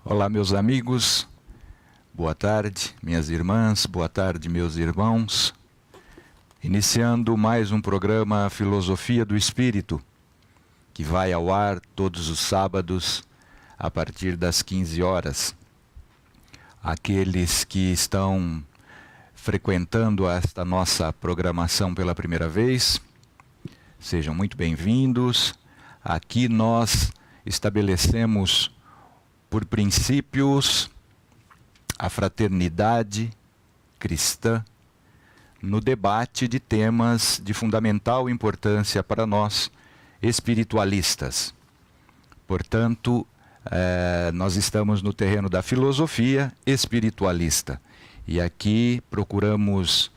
Olá, meus amigos, boa tarde, minhas irmãs, boa tarde, meus irmãos. Iniciando mais um programa Filosofia do Espírito, que vai ao ar todos os sábados, a partir das 15 horas. Aqueles que estão frequentando esta nossa programação pela primeira vez, sejam muito bem-vindos. Aqui nós estabelecemos por princípios a fraternidade cristã no debate de temas de fundamental importância para nós espiritualistas. Portanto, nós estamos no terreno da filosofia espiritualista e aqui procuramos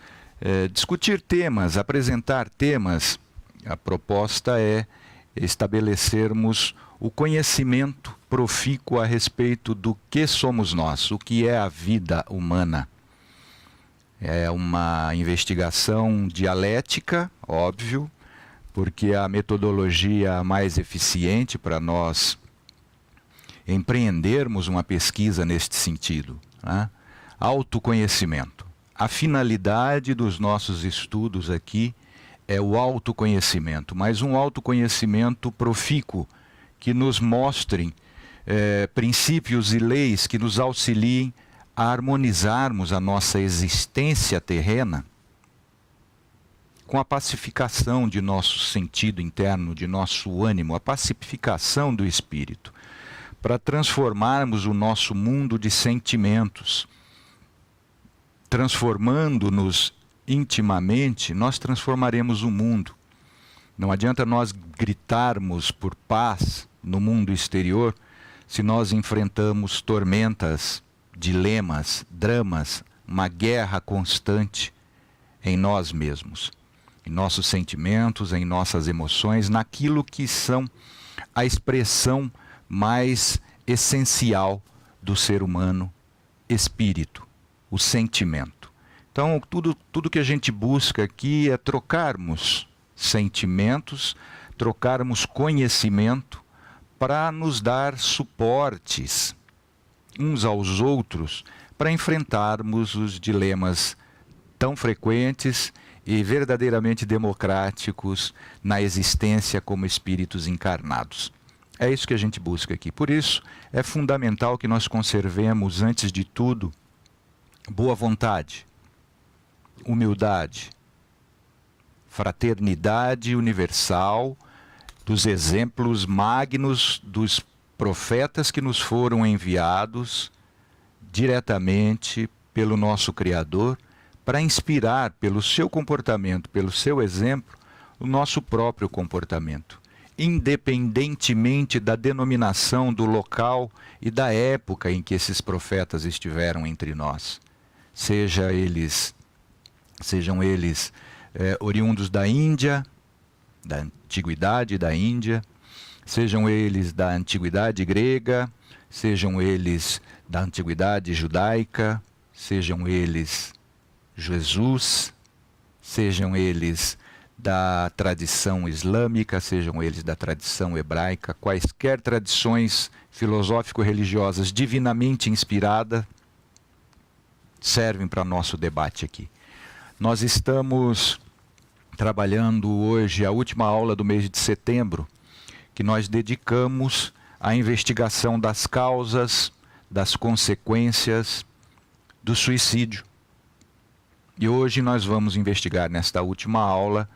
discutir temas, apresentar temas. A proposta é estabelecermos o conhecimento profícuo a respeito do que somos nós, o que é a vida humana. É uma investigação dialética, óbvio, porque a metodologia mais eficiente para nós empreendermos uma pesquisa neste sentido, né? Autoconhecimento. A finalidade dos nossos estudos aqui é o autoconhecimento, mas um autoconhecimento profícuo, que nos mostrem princípios e leis que nos auxiliem a harmonizarmos a nossa existência terrena com a pacificação de nosso sentido interno, de nosso ânimo, a pacificação do espírito, para transformarmos o nosso mundo de sentimentos. Transformando-nos intimamente, nós transformaremos o mundo. Não adianta nós gritarmos por paz no mundo exterior se nós enfrentamos tormentas, dilemas, dramas, uma guerra constante em nós mesmos, em nossos sentimentos, em nossas emoções, naquilo que são a expressão mais essencial do ser humano, espírito, o sentimento. Então, tudo que a gente busca aqui é trocarmos sentimentos, trocarmos conhecimento para nos dar suportes uns aos outros para enfrentarmos os dilemas tão frequentes e verdadeiramente democráticos na existência como espíritos encarnados. É isso que a gente busca aqui. Por isso, é fundamental que nós conservemos, antes de tudo, boa vontade, humildade, fraternidade universal, dos exemplos magnos dos profetas que nos foram enviados diretamente pelo nosso Criador para inspirar pelo seu comportamento, pelo seu exemplo, o nosso próprio comportamento, independentemente da denominação do local e da época em que esses profetas estiveram entre nós. Sejam eles oriundos da Índia, da antiguidade da Índia, sejam eles da antiguidade grega, sejam eles da antiguidade judaica, sejam eles Jesus, sejam eles da tradição islâmica, sejam eles da tradição hebraica, quaisquer tradições filosófico-religiosas divinamente inspiradas servem para nosso debate aqui. Nós estamos trabalhando hoje a última aula do mês de setembro, que nós dedicamos à investigação das causas, das consequências do suicídio. E hoje nós vamos investigar nesta última aula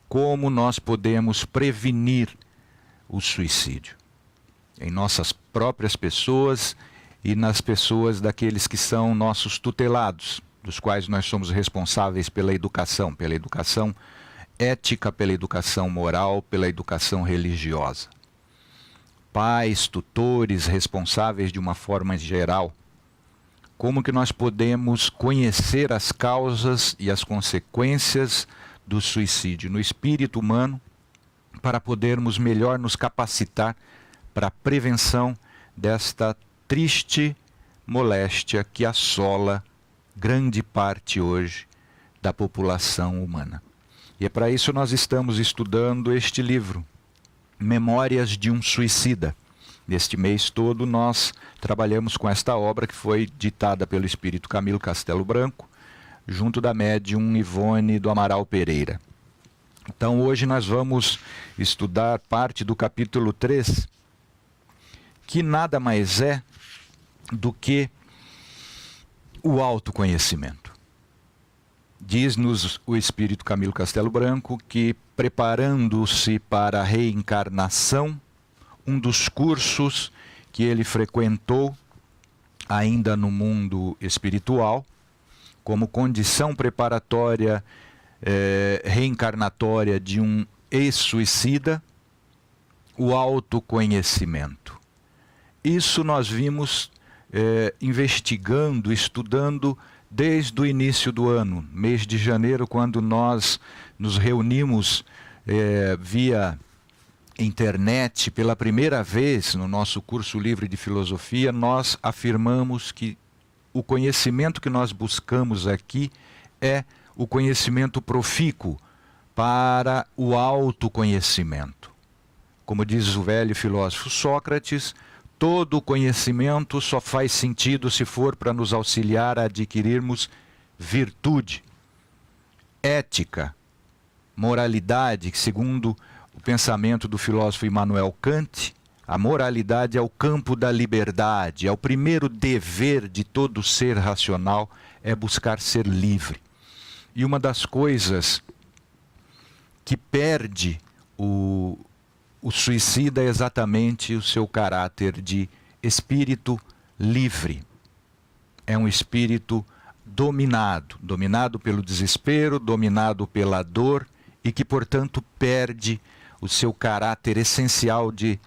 como nós podemos prevenir o suicídio em nossas próprias pessoas e nas pessoas daqueles que são nossos tutelados, dos quais nós somos responsáveis pela educação ética, pela educação moral, pela educação religiosa. Pais, tutores, responsáveis de uma forma geral. Como que nós podemos conhecer as causas e as consequências do suicídio no espírito humano para podermos melhor nos capacitar para a prevenção desta triste moléstia que assola grande parte hoje da população humana. E é para isso nós estamos estudando este livro, Memórias de um Suicida, Neste mês todo nós trabalhamos com esta obra que foi ditada pelo espírito Camilo Castelo Branco, junto da médium Ivone do Amaral Pereira. Então hoje nós vamos estudar parte do capítulo 3, que nada mais é do que o autoconhecimento. Diz-nos o espírito Camilo Castelo Branco que, preparando-se para a reencarnação, um dos cursos que ele frequentou ainda no mundo espiritual, como condição preparatória reencarnatória de um ex-suicida, o autoconhecimento. Isso nós vimos investigando, estudando desde o início do ano, mês de janeiro, quando nós nos reunimos via internet pela primeira vez no nosso curso livre de filosofia. Nós afirmamos que o conhecimento que nós buscamos aqui é o conhecimento profícuo para o autoconhecimento. Como diz o velho filósofo Sócrates, todo conhecimento só faz sentido se for para nos auxiliar a adquirirmos virtude, ética, moralidade, que segundo o pensamento do filósofo Immanuel Kant, a moralidade é o campo da liberdade, é o primeiro dever de todo ser racional, é buscar ser livre. E uma das coisas que perde o suicida é exatamente o seu caráter de espírito livre. É um espírito dominado pelo desespero, dominado pela dor, e que, portanto, perde o seu caráter essencial de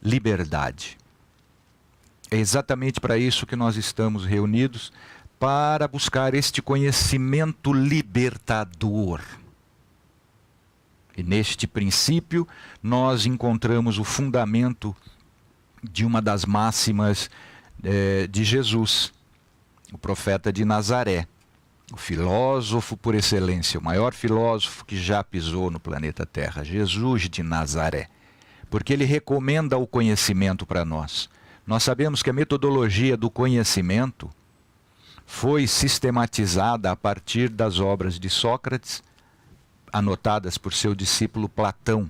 liberdade. É exatamente para isso que nós estamos reunidos, para buscar este conhecimento libertador. E neste princípio nós encontramos o fundamento de uma das máximas de Jesus, o profeta de Nazaré, o filósofo por excelência, o maior filósofo que já pisou no planeta Terra, Jesus de Nazaré, porque ele recomenda o conhecimento para nós. Nós sabemos que a metodologia do conhecimento foi sistematizada a partir das obras de Sócrates, anotadas por seu discípulo Platão,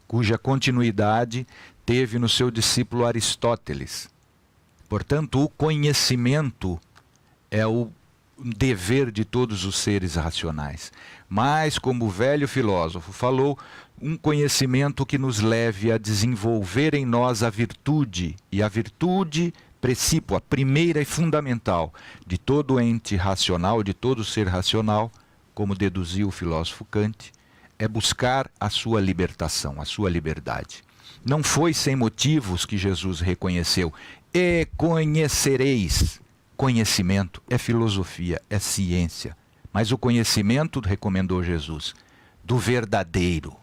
cuja continuidade teve no seu discípulo Aristóteles. Portanto, o conhecimento é o dever de todos os seres racionais. Mas, como o velho filósofo falou, um conhecimento que nos leve a desenvolver em nós a virtude, e a virtude princípio, a primeira e fundamental de todo ente racional, de todo ser racional, como deduziu o filósofo Kant, é buscar a sua libertação, a sua liberdade. Não foi sem motivos que Jesus reconheceu: e conhecereis. Conhecimento é filosofia, é ciência. Mas o conhecimento, recomendou Jesus, do verdadeiro,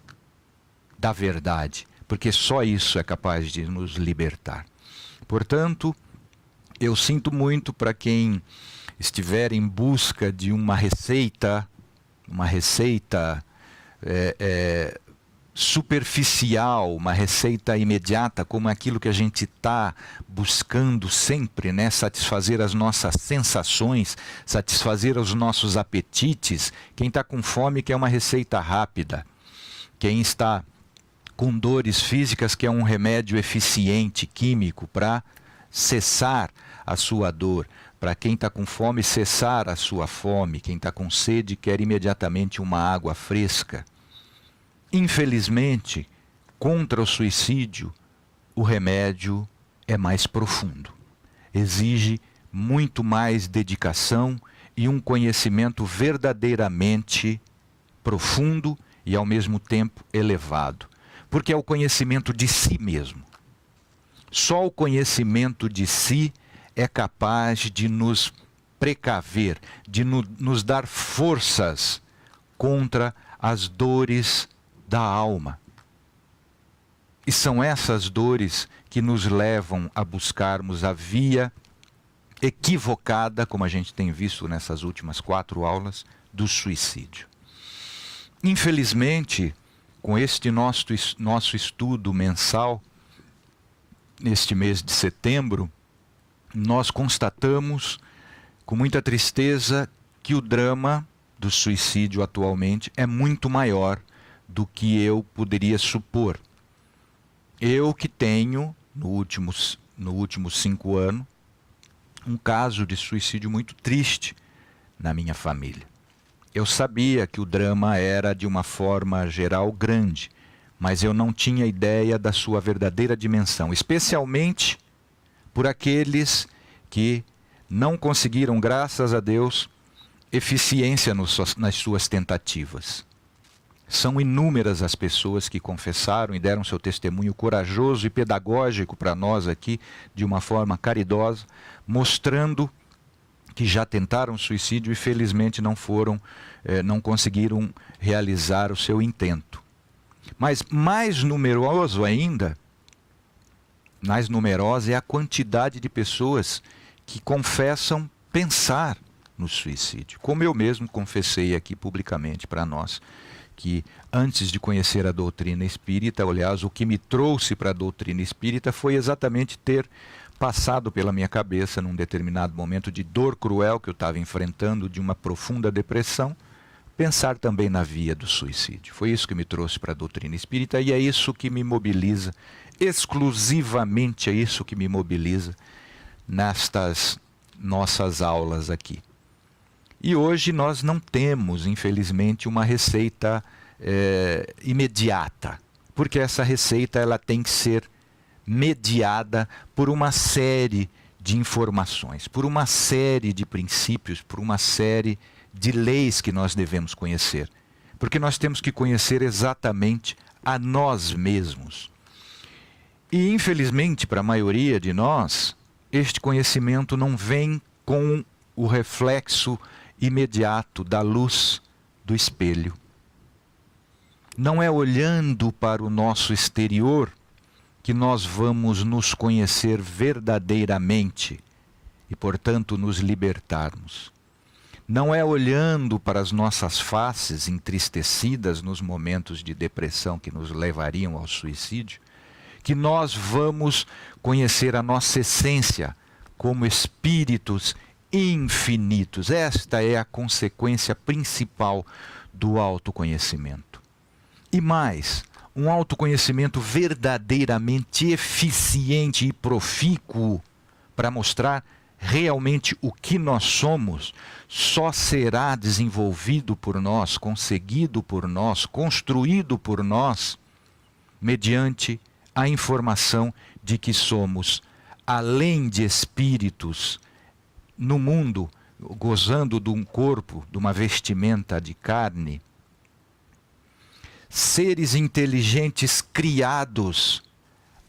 da verdade, porque só isso é capaz de nos libertar. Portanto, eu sinto muito para quem estiver em busca de uma receita superficial, uma receita imediata, como aquilo que a gente está buscando sempre, né? Satisfazer as nossas sensações, satisfazer os nossos apetites. Quem está com fome quer uma receita rápida. Quem está com dores físicas quer um remédio eficiente, químico, para cessar a sua dor. Para quem está com fome, cessar a sua fome. Quem está com sede quer imediatamente uma água fresca. Infelizmente, contra o suicídio, o remédio é mais profundo. Exige muito mais dedicação e um conhecimento verdadeiramente profundo e, ao mesmo tempo, elevado. Porque é o conhecimento de si mesmo. Só o conhecimento de si é capaz de nos precaver, de nos dar forças contra as dores da alma. E são essas dores que nos levam a buscarmos a via equivocada, como a gente tem visto nessas últimas 4 aulas, do suicídio. Infelizmente, com este nosso estudo mensal, neste mês de setembro, nós constatamos com muita tristeza que o drama do suicídio atualmente é muito maior do que eu poderia supor. Eu que tenho, no último 5 anos, um caso de suicídio muito triste na minha família. Eu sabia que o drama era, de uma forma geral, grande, mas eu não tinha ideia da sua verdadeira dimensão, especialmente por aqueles que não conseguiram, graças a Deus, eficiência nas suas tentativas. São inúmeras as pessoas que confessaram e deram seu testemunho corajoso e pedagógico para nós aqui, de uma forma caridosa, mostrando que já tentaram suicídio e felizmente não conseguiram realizar o seu intento. Mas mais numeroso ainda, mais numerosa é a quantidade de pessoas que confessam pensar no suicídio. Como eu mesmo confessei aqui publicamente para nós, que antes de conhecer a doutrina espírita, aliás, o que me trouxe para a doutrina espírita foi exatamente ter passado pela minha cabeça, num determinado momento de dor cruel que eu estava enfrentando, de uma profunda depressão, pensar também na via do suicídio. Foi isso que me trouxe para a doutrina espírita e é isso que me mobiliza, exclusivamente é isso que me mobiliza nestas nossas aulas aqui. E hoje nós não temos, infelizmente, uma receita imediata, porque essa receita ela tem que ser mediada por uma série de informações, por uma série de princípios, por uma série de leis que nós devemos conhecer. Porque nós temos que conhecer exatamente a nós mesmos. E, infelizmente, para a maioria de nós, este conhecimento não vem com o reflexo imediato da luz do espelho. Não é olhando para o nosso exterior que nós vamos nos conhecer verdadeiramente e, portanto, nos libertarmos. Não é olhando para as nossas faces entristecidas nos momentos de depressão que nos levariam ao suicídio que nós vamos conhecer a nossa essência como espíritos infinitos. Esta é a consequência principal do autoconhecimento. E mais, um autoconhecimento verdadeiramente eficiente e profícuo para mostrar realmente o que nós somos, só será desenvolvido por nós, conseguido por nós, construído por nós, mediante a informação de que somos, além de espíritos, no mundo, gozando de um corpo, de uma vestimenta de carne, seres inteligentes criados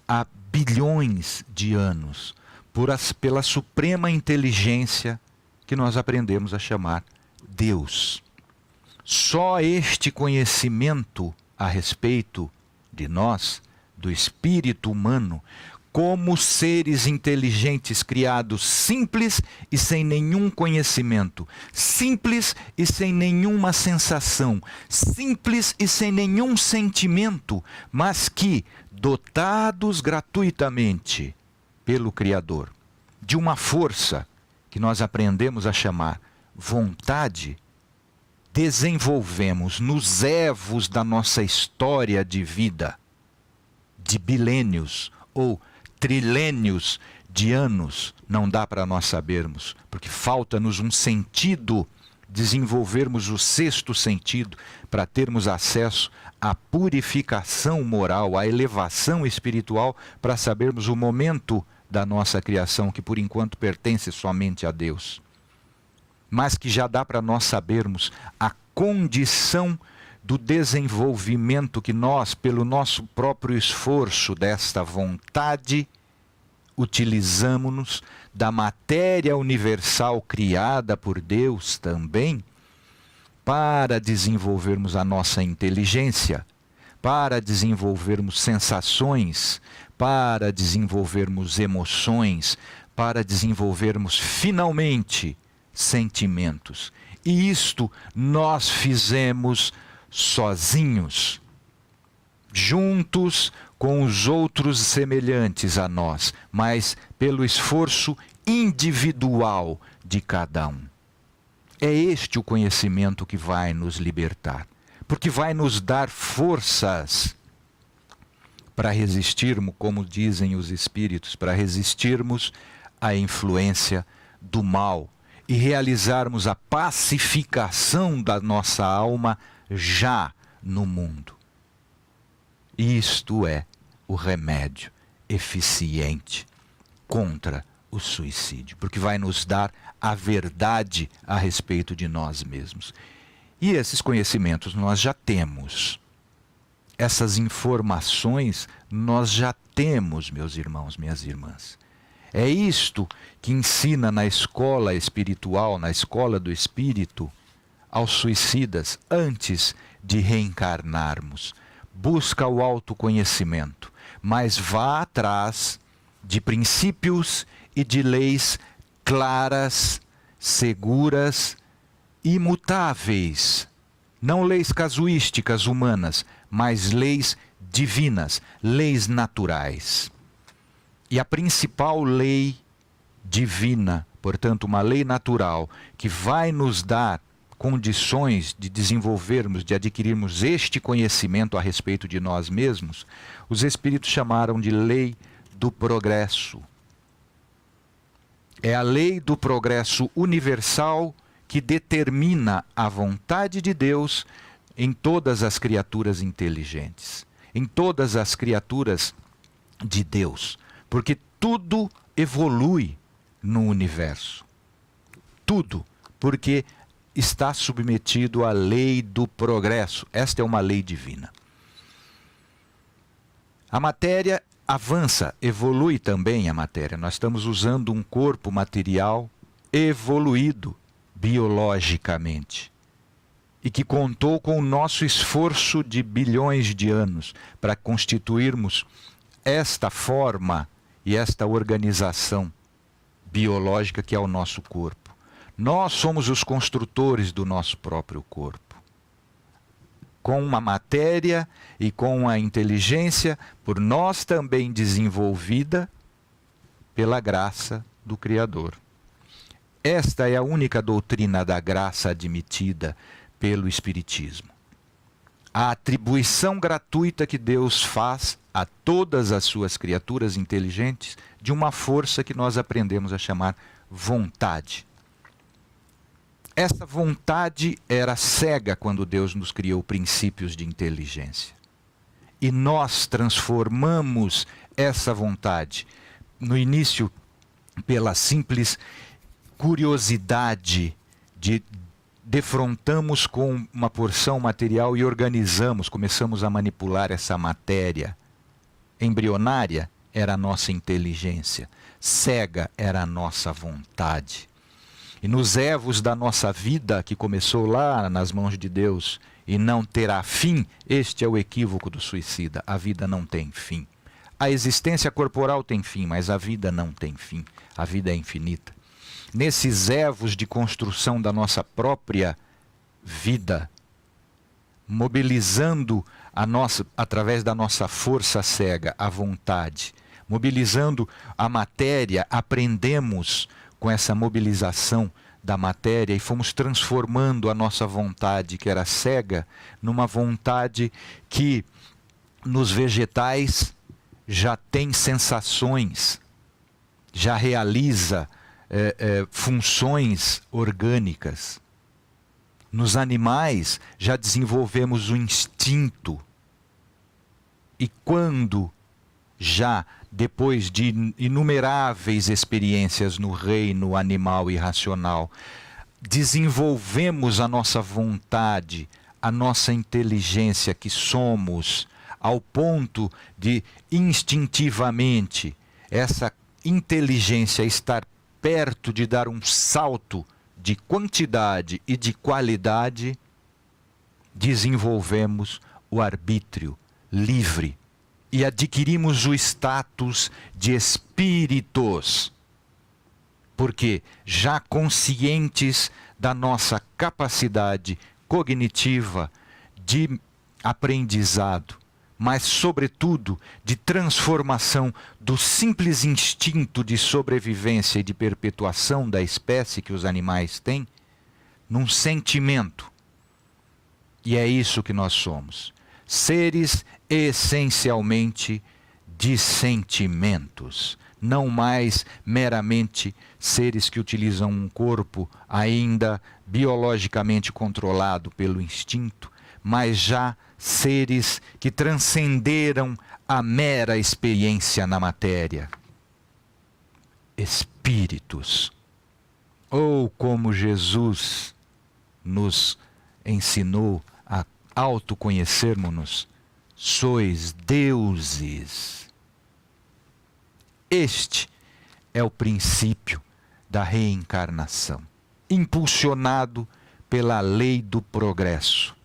há bilhões de anos, pela suprema inteligência que nós aprendemos a chamar Deus. Só este conhecimento a respeito de nós, do espírito humano, como seres inteligentes criados simples e sem nenhum conhecimento, simples e sem nenhuma sensação, simples e sem nenhum sentimento, mas que, dotados gratuitamente pelo Criador, de uma força que nós aprendemos a chamar vontade, desenvolvemos nos evos da nossa história de vida, de bilênios ou trilênios de anos, não dá para nós sabermos, porque falta-nos um sentido, desenvolvermos o sexto sentido, para termos acesso à purificação moral, à elevação espiritual, para sabermos o momento da nossa criação, que por enquanto pertence somente a Deus. Mas que já dá para nós sabermos a condição do desenvolvimento que nós, pelo nosso próprio esforço desta vontade, utilizamos-nos da matéria universal criada por Deus também, para desenvolvermos a nossa inteligência, para desenvolvermos sensações, para desenvolvermos emoções, para desenvolvermos finalmente sentimentos. E isto nós fizemos sozinhos. juntos com os outros semelhantes a nós, mas pelo esforço individual de cada um. É este o conhecimento que vai nos libertar, porque vai nos dar forças para resistirmos, como dizem os espíritos, para resistirmos à influência do mal e realizarmos a pacificação da nossa alma já no mundo. Isto é o remédio eficiente contra o suicídio, porque vai nos dar a verdade a respeito de nós mesmos. E esses conhecimentos nós já temos. Essas informações nós já temos, meus irmãos, minhas irmãs. É isto que ensina na escola espiritual, na escola do espírito, aos suicidas antes de reencarnarmos. Busca o autoconhecimento, mas vá atrás de princípios e de leis claras, seguras, imutáveis. Não leis casuísticas humanas, mas leis divinas, leis naturais. E a principal lei divina, portanto, uma lei natural, que vai nos dar condições de desenvolvermos, de adquirirmos este conhecimento a respeito de nós mesmos, os espíritos chamaram de lei do progresso. É a lei do progresso universal que determina a vontade de Deus em todas as criaturas inteligentes, em todas as criaturas de Deus, porque tudo evolui no universo. Tudo, porque está submetido à lei do progresso. Esta é uma lei divina. A matéria avança, evolui também a matéria. Nós estamos usando um corpo material evoluído biologicamente e que contou com o nosso esforço de bilhões de anos para constituirmos esta forma e esta organização biológica que é o nosso corpo. Nós somos os construtores do nosso próprio corpo. Com a matéria e com a inteligência, por nós também desenvolvida pela graça do Criador. Esta é a única doutrina da graça admitida pelo Espiritismo. A atribuição gratuita que Deus faz a todas as suas criaturas inteligentes de uma força que nós aprendemos a chamar vontade. Essa vontade era cega quando Deus nos criou princípios de inteligência. E nós transformamos essa vontade, no início, pela simples curiosidade de defrontamos com uma porção material e organizamos, começamos a manipular essa matéria. Embrionária era a nossa inteligência, cega era a nossa vontade. E nos evos da nossa vida, que começou lá nas mãos de Deus e não terá fim, este é o equívoco do suicida. A vida não tem fim. A existência corporal tem fim, mas a vida não tem fim. A vida é infinita. Nesses evos de construção da nossa própria vida, mobilizando através da nossa força cega, a vontade, mobilizando a matéria, aprendemos com essa mobilização da matéria e fomos transformando a nossa vontade, que era cega, numa vontade que nos vegetais já tem sensações, já realiza funções orgânicas. Nos animais já desenvolvemos o instinto. E quando já depois de inumeráveis experiências no reino animal e racional, desenvolvemos a nossa vontade, a nossa inteligência que somos, ao ponto de instintivamente essa inteligência estar perto de dar um salto de quantidade e de qualidade, desenvolvemos o arbítrio livre e adquirimos o status de espíritos, porque já conscientes da nossa capacidade cognitiva de aprendizado, mas, sobretudo, de transformação do simples instinto de sobrevivência e de perpetuação da espécie que os animais têm, num sentimento. E é isso que nós somos. Seres essencialmente de sentimentos. Não mais meramente seres que utilizam um corpo ainda biologicamente controlado pelo instinto, mas já seres que transcenderam a mera experiência na matéria. Espíritos. Ou como Jesus nos ensinou a autoconhecermos-nos, sois deuses. Este é o princípio da reencarnação, impulsionado pela lei do progresso.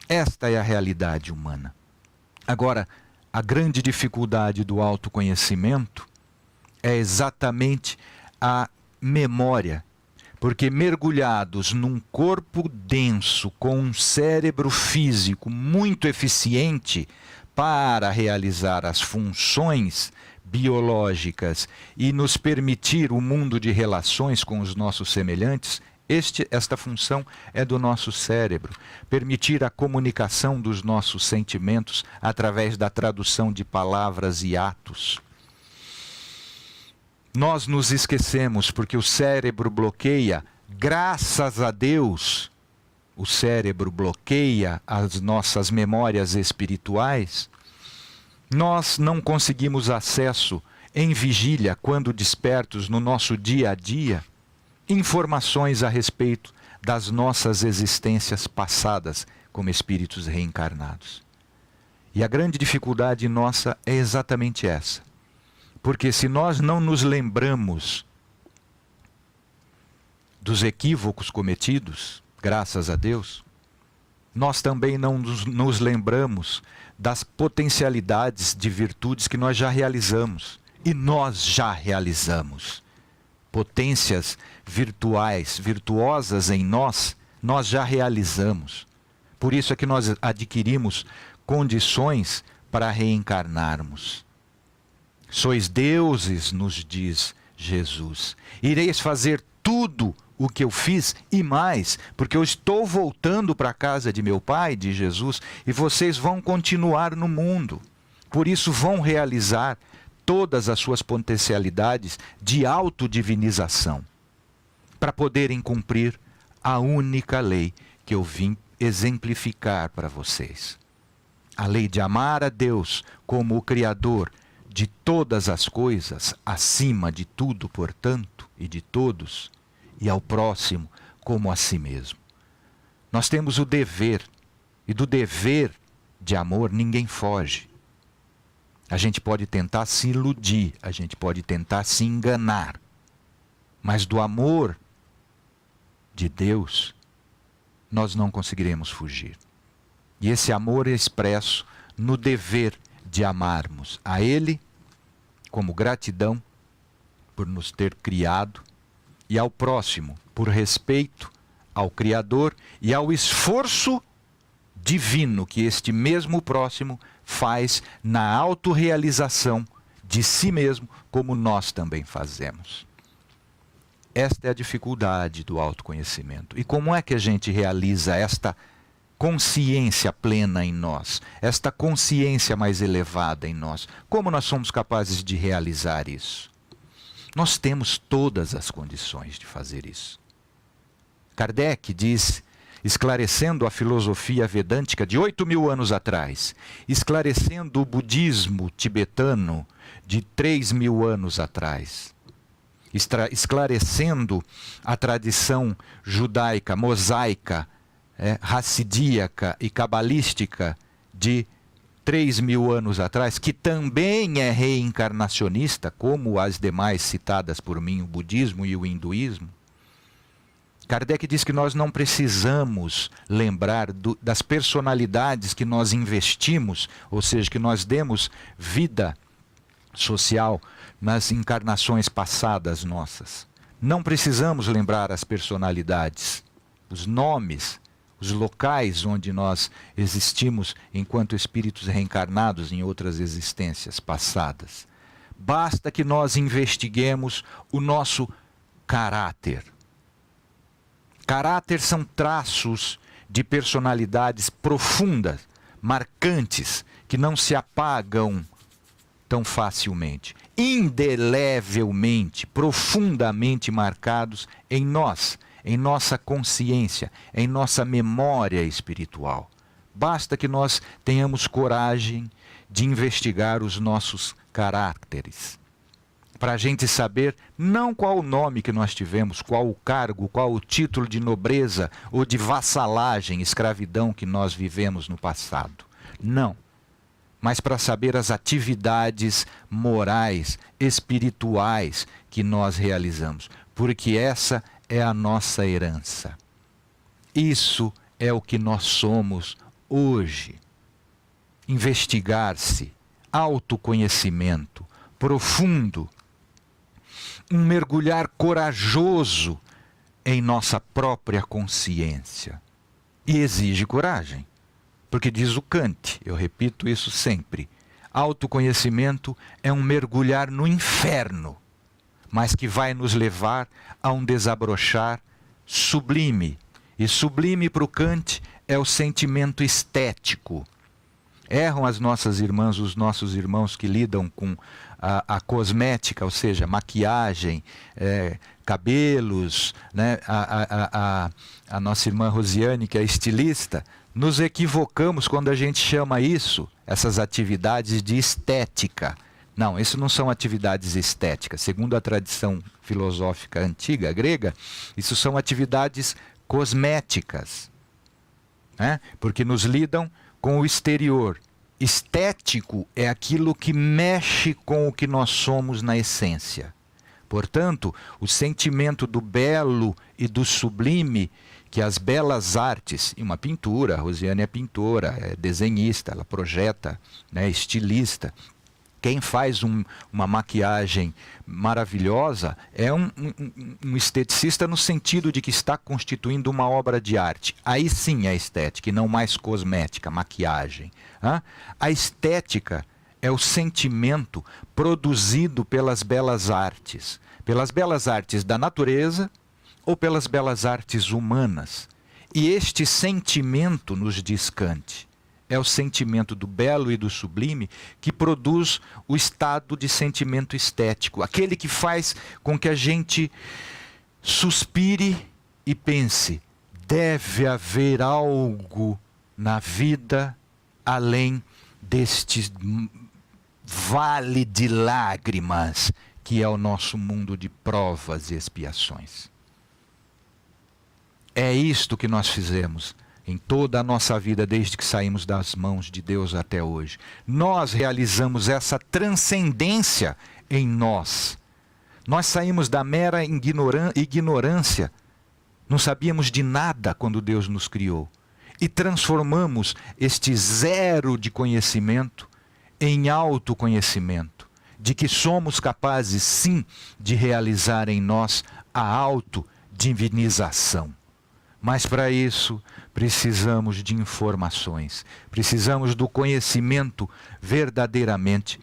Esta é a realidade humana. Agora, a grande dificuldade do autoconhecimento é exatamente a memória, porque mergulhados num corpo denso, com um cérebro físico muito eficiente para realizar as funções biológicas e nos permitir o mundo de relações com os nossos semelhantes, esta função é do nosso cérebro, permitir a comunicação dos nossos sentimentos através da tradução de palavras e atos. Nós nos esquecemos porque o cérebro bloqueia, graças a Deus, o cérebro bloqueia as nossas memórias espirituais. Nós não conseguimos acesso em vigília, quando despertos no nosso dia a dia, informações a respeito das nossas existências passadas como espíritos reencarnados. E a grande dificuldade nossa é exatamente essa. Porque se nós não nos lembramos dos equívocos cometidos, graças a Deus, nós também não nos lembramos das potencialidades de virtudes que nós já realizamos. E nós já realizamos. Potências virtuais, virtuosas em nós já realizamos. Por isso é que nós adquirimos condições para reencarnarmos. Sois deuses, nos diz Jesus. Ireis fazer tudo o que eu fiz e mais, porque eu estou voltando para a casa de meu Pai, de Jesus, e vocês vão continuar no mundo. Por isso vão realizar todas as suas potencialidades de autodivinização, para poderem cumprir a única lei que eu vim exemplificar para vocês. A lei de amar a Deus como o Criador de todas as coisas, acima de tudo, portanto, e de todos, e ao próximo como a si mesmo. Nós temos o dever, e do dever de amor ninguém foge. A gente pode tentar se iludir, a gente pode tentar se enganar, mas do amor de Deus nós não conseguiremos fugir. E esse amor é expresso no dever de amarmos a Ele como gratidão por nos ter criado e ao próximo por respeito ao Criador e ao esforço divino que este mesmo próximo faz na autorrealização de si mesmo, como nós também fazemos. Esta é a dificuldade do autoconhecimento. E como é que a gente realiza esta consciência plena em nós, esta consciência mais elevada em nós? Como nós somos capazes de realizar isso? Nós temos todas as condições de fazer isso. Kardec diz, esclarecendo a filosofia vedântica de 8.000 anos atrás, esclarecendo o budismo tibetano de 3.000 anos atrás, esclarecendo a tradição judaica, mosaica, racidíaca e cabalística de 3.000 anos atrás, que também é reencarnacionista, como as demais citadas por mim, o budismo e o hinduísmo. Kardec diz que nós não precisamos lembrar das personalidades que nós investimos, ou seja, que nós demos vida social nas encarnações passadas nossas. Não precisamos lembrar as personalidades, os nomes, os locais onde nós existimos enquanto espíritos reencarnados em outras existências passadas. Basta que nós investiguemos o nosso caráter. Caráter são traços de personalidades profundas, marcantes, que não se apagam tão facilmente, indelevelmente, profundamente marcados em nós, em nossa consciência, em nossa memória espiritual. Basta que nós tenhamos coragem de investigar os nossos caráteres, para a gente saber não qual o nome que nós tivemos, qual o cargo, qual o título de nobreza ou de vassalagem, escravidão que nós vivemos no passado. Não. Mas para saber as atividades morais, espirituais que nós realizamos. Porque essa é a nossa herança. Isso é o que nós somos hoje. Investigar-se, autoconhecimento profundo, um mergulhar corajoso em nossa própria consciência. E exige coragem. Porque diz o Kant, eu repito isso sempre, autoconhecimento é um mergulhar no inferno, mas que vai nos levar a um desabrochar sublime. E sublime para o Kant é o sentimento estético. Erram as nossas irmãs, os nossos irmãos que lidam com a cosmética, ou seja, maquiagem, cabelos, né? A nossa irmã Rosiane, que é estilista, nos equivocamos quando a gente chama isso, essas atividades, de estética. Não, isso não são atividades estéticas. Segundo a tradição filosófica antiga, grega, isso são atividades cosméticas, né? Porque nos lidam com o exterior. Estético é aquilo que mexe com o que nós somos na essência. Portanto, o sentimento do belo e do sublime, que as belas artes, e uma pintura, a Rosiane é pintora, é desenhista, ela projeta, né, estilista. Quem faz uma maquiagem maravilhosa é um esteticista no sentido de que está constituindo uma obra de arte. Aí sim é estética e não mais cosmética, maquiagem. A estética é o sentimento produzido pelas belas artes da natureza ou pelas belas artes humanas. E este sentimento, nos diz Kant, é o sentimento do belo e do sublime que produz o estado de sentimento estético, aquele que faz com que a gente suspire e pense: deve haver algo na vida além deste vale de lágrimas que é o nosso mundo de provas e expiações. É isto que nós fizemos em toda a nossa vida, desde que saímos das mãos de Deus até hoje. Nós realizamos essa transcendência em nós. Nós saímos da mera ignorância, não sabíamos de nada quando Deus nos criou, e transformamos este zero de conhecimento em autoconhecimento, de que somos capazes sim de realizar em nós a autodivinização. Mas para isso precisamos de informações, precisamos do conhecimento verdadeiramente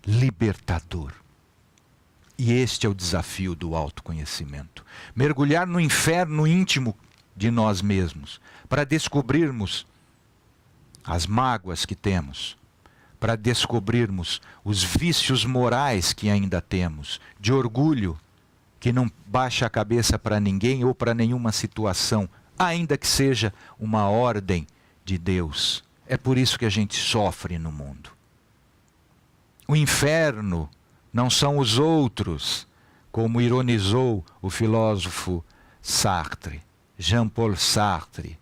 libertador. E este é o desafio do autoconhecimento. Mergulhar no inferno íntimo de nós mesmos, para descobrirmos as mágoas que temos, para descobrirmos os vícios morais que ainda temos, de orgulho, que não baixa a cabeça para ninguém ou para nenhuma situação, ainda que seja uma ordem de Deus. É por isso que a gente sofre no mundo. O inferno não são os outros, como ironizou o filósofo Sartre, Jean-Paul Sartre,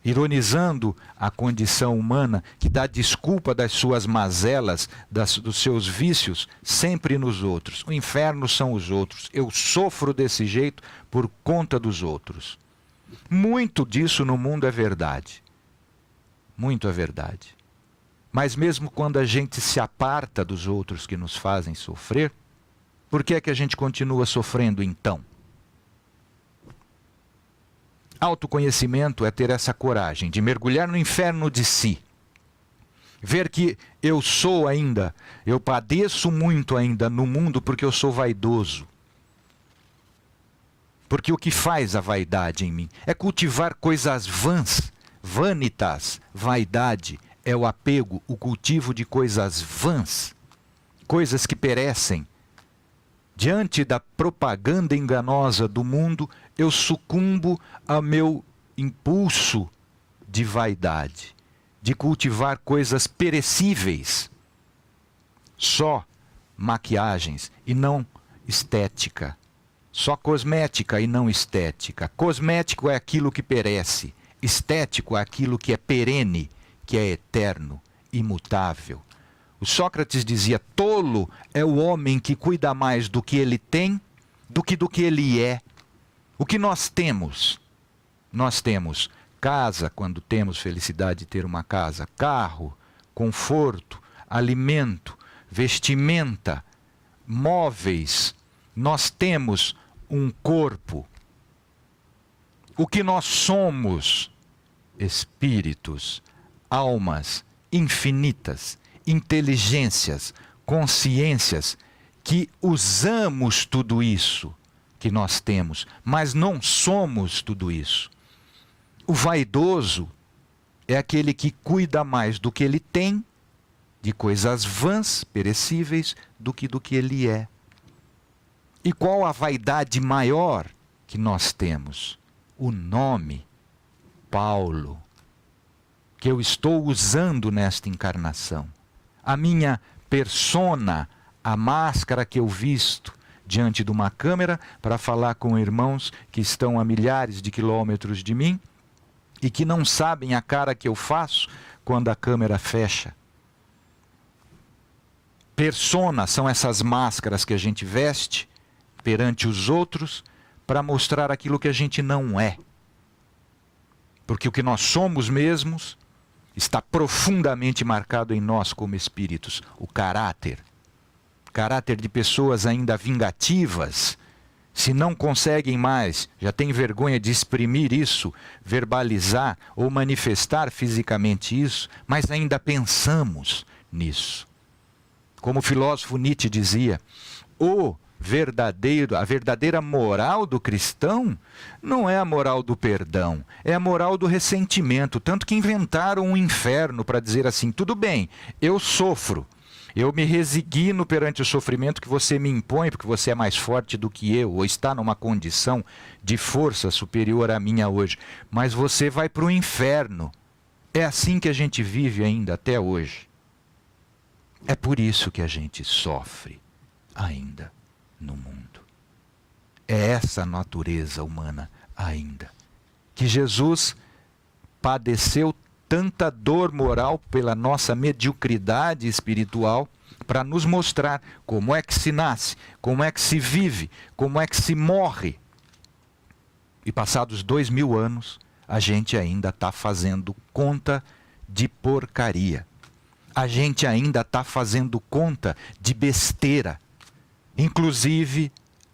ironizando a condição humana que dá desculpa das suas mazelas, dos seus vícios, sempre nos outros. O inferno são os outros. Eu sofro desse jeito por conta dos outros. Muito disso no mundo é verdade. Muito é verdade. Mas mesmo quando a gente se aparta dos outros que nos fazem sofrer, por que é que a gente continua sofrendo então? Autoconhecimento é ter essa coragem de mergulhar no inferno de si. Ver que eu sou ainda, eu padeço muito ainda no mundo porque eu sou vaidoso. Porque o que faz a vaidade em mim é cultivar coisas vãs, vanitas, vaidade, é o apego, o cultivo de coisas vãs, coisas que perecem. Diante da propaganda enganosa do mundo, eu sucumbo ao meu impulso de vaidade, de cultivar coisas perecíveis. Só maquiagens e não estética. Só cosmética e não estética. Cosmético é aquilo que perece. Estético é aquilo que é perene, que é eterno, imutável. O Sócrates dizia, tolo é o homem que cuida mais do que ele tem do que ele é. O que nós temos? Nós temos casa, quando temos felicidade de ter uma casa, carro, conforto, alimento, vestimenta, móveis. Nós temos um corpo. O que nós somos? Espíritos, almas infinitas, inteligências, consciências, que usamos tudo isso que nós temos, mas não somos tudo isso. O vaidoso é aquele que cuida mais do que ele tem, de coisas vãs, perecíveis, do que ele é. E qual a vaidade maior que nós temos? O nome Paulo, que eu estou usando nesta encarnação. A minha persona, a máscara que eu visto diante de uma câmera para falar com irmãos que estão a milhares de quilômetros de mim e que não sabem a cara que eu faço quando a câmera fecha. Persona são essas máscaras que a gente veste perante os outros para mostrar aquilo que a gente não é. Porque o que nós somos mesmos está profundamente marcado em nós como espíritos. O caráter. Caráter de pessoas ainda vingativas. Se não conseguem mais, já têm vergonha de exprimir isso, verbalizar ou manifestar fisicamente isso, mas ainda pensamos nisso. Como o filósofo Nietzsche dizia, a verdadeira moral do cristão não é a moral do perdão, é a moral do ressentimento. Tanto que inventaram um inferno para dizer assim, tudo bem, eu sofro, eu me resigno perante o sofrimento que você me impõe, porque você é mais forte do que eu, ou está numa condição de força superior à minha hoje, mas você vai para o inferno. É assim que a gente vive ainda até hoje. É por isso que a gente sofre ainda no mundo. É essa a natureza humana ainda. Que Jesus padeceu tanta dor moral pela nossa mediocridade espiritual para nos mostrar como é que se nasce, como é que se vive, como é que se morre. E passados 2000 anos, a gente ainda está fazendo conta de porcaria. A gente ainda está fazendo conta de besteira. Inclusive,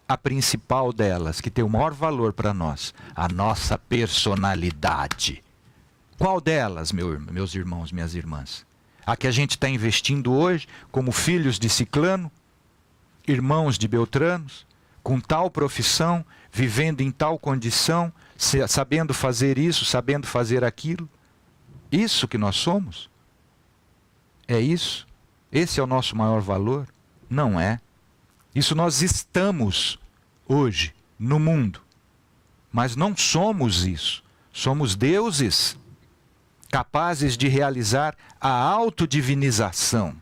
a principal delas, que tem o maior valor para nós, a nossa personalidade. Qual delas, meus irmãos, minhas irmãs? A que a gente está investindo hoje como filhos de Ciclano, irmãos de Beltranos, com tal profissão, vivendo em tal condição, sabendo fazer isso, sabendo fazer aquilo? Isso que nós somos? É isso? Esse é o nosso maior valor? Não é. Isso nós estamos hoje no mundo. Mas não somos isso. Somos deuses capazes de realizar a autodivinização.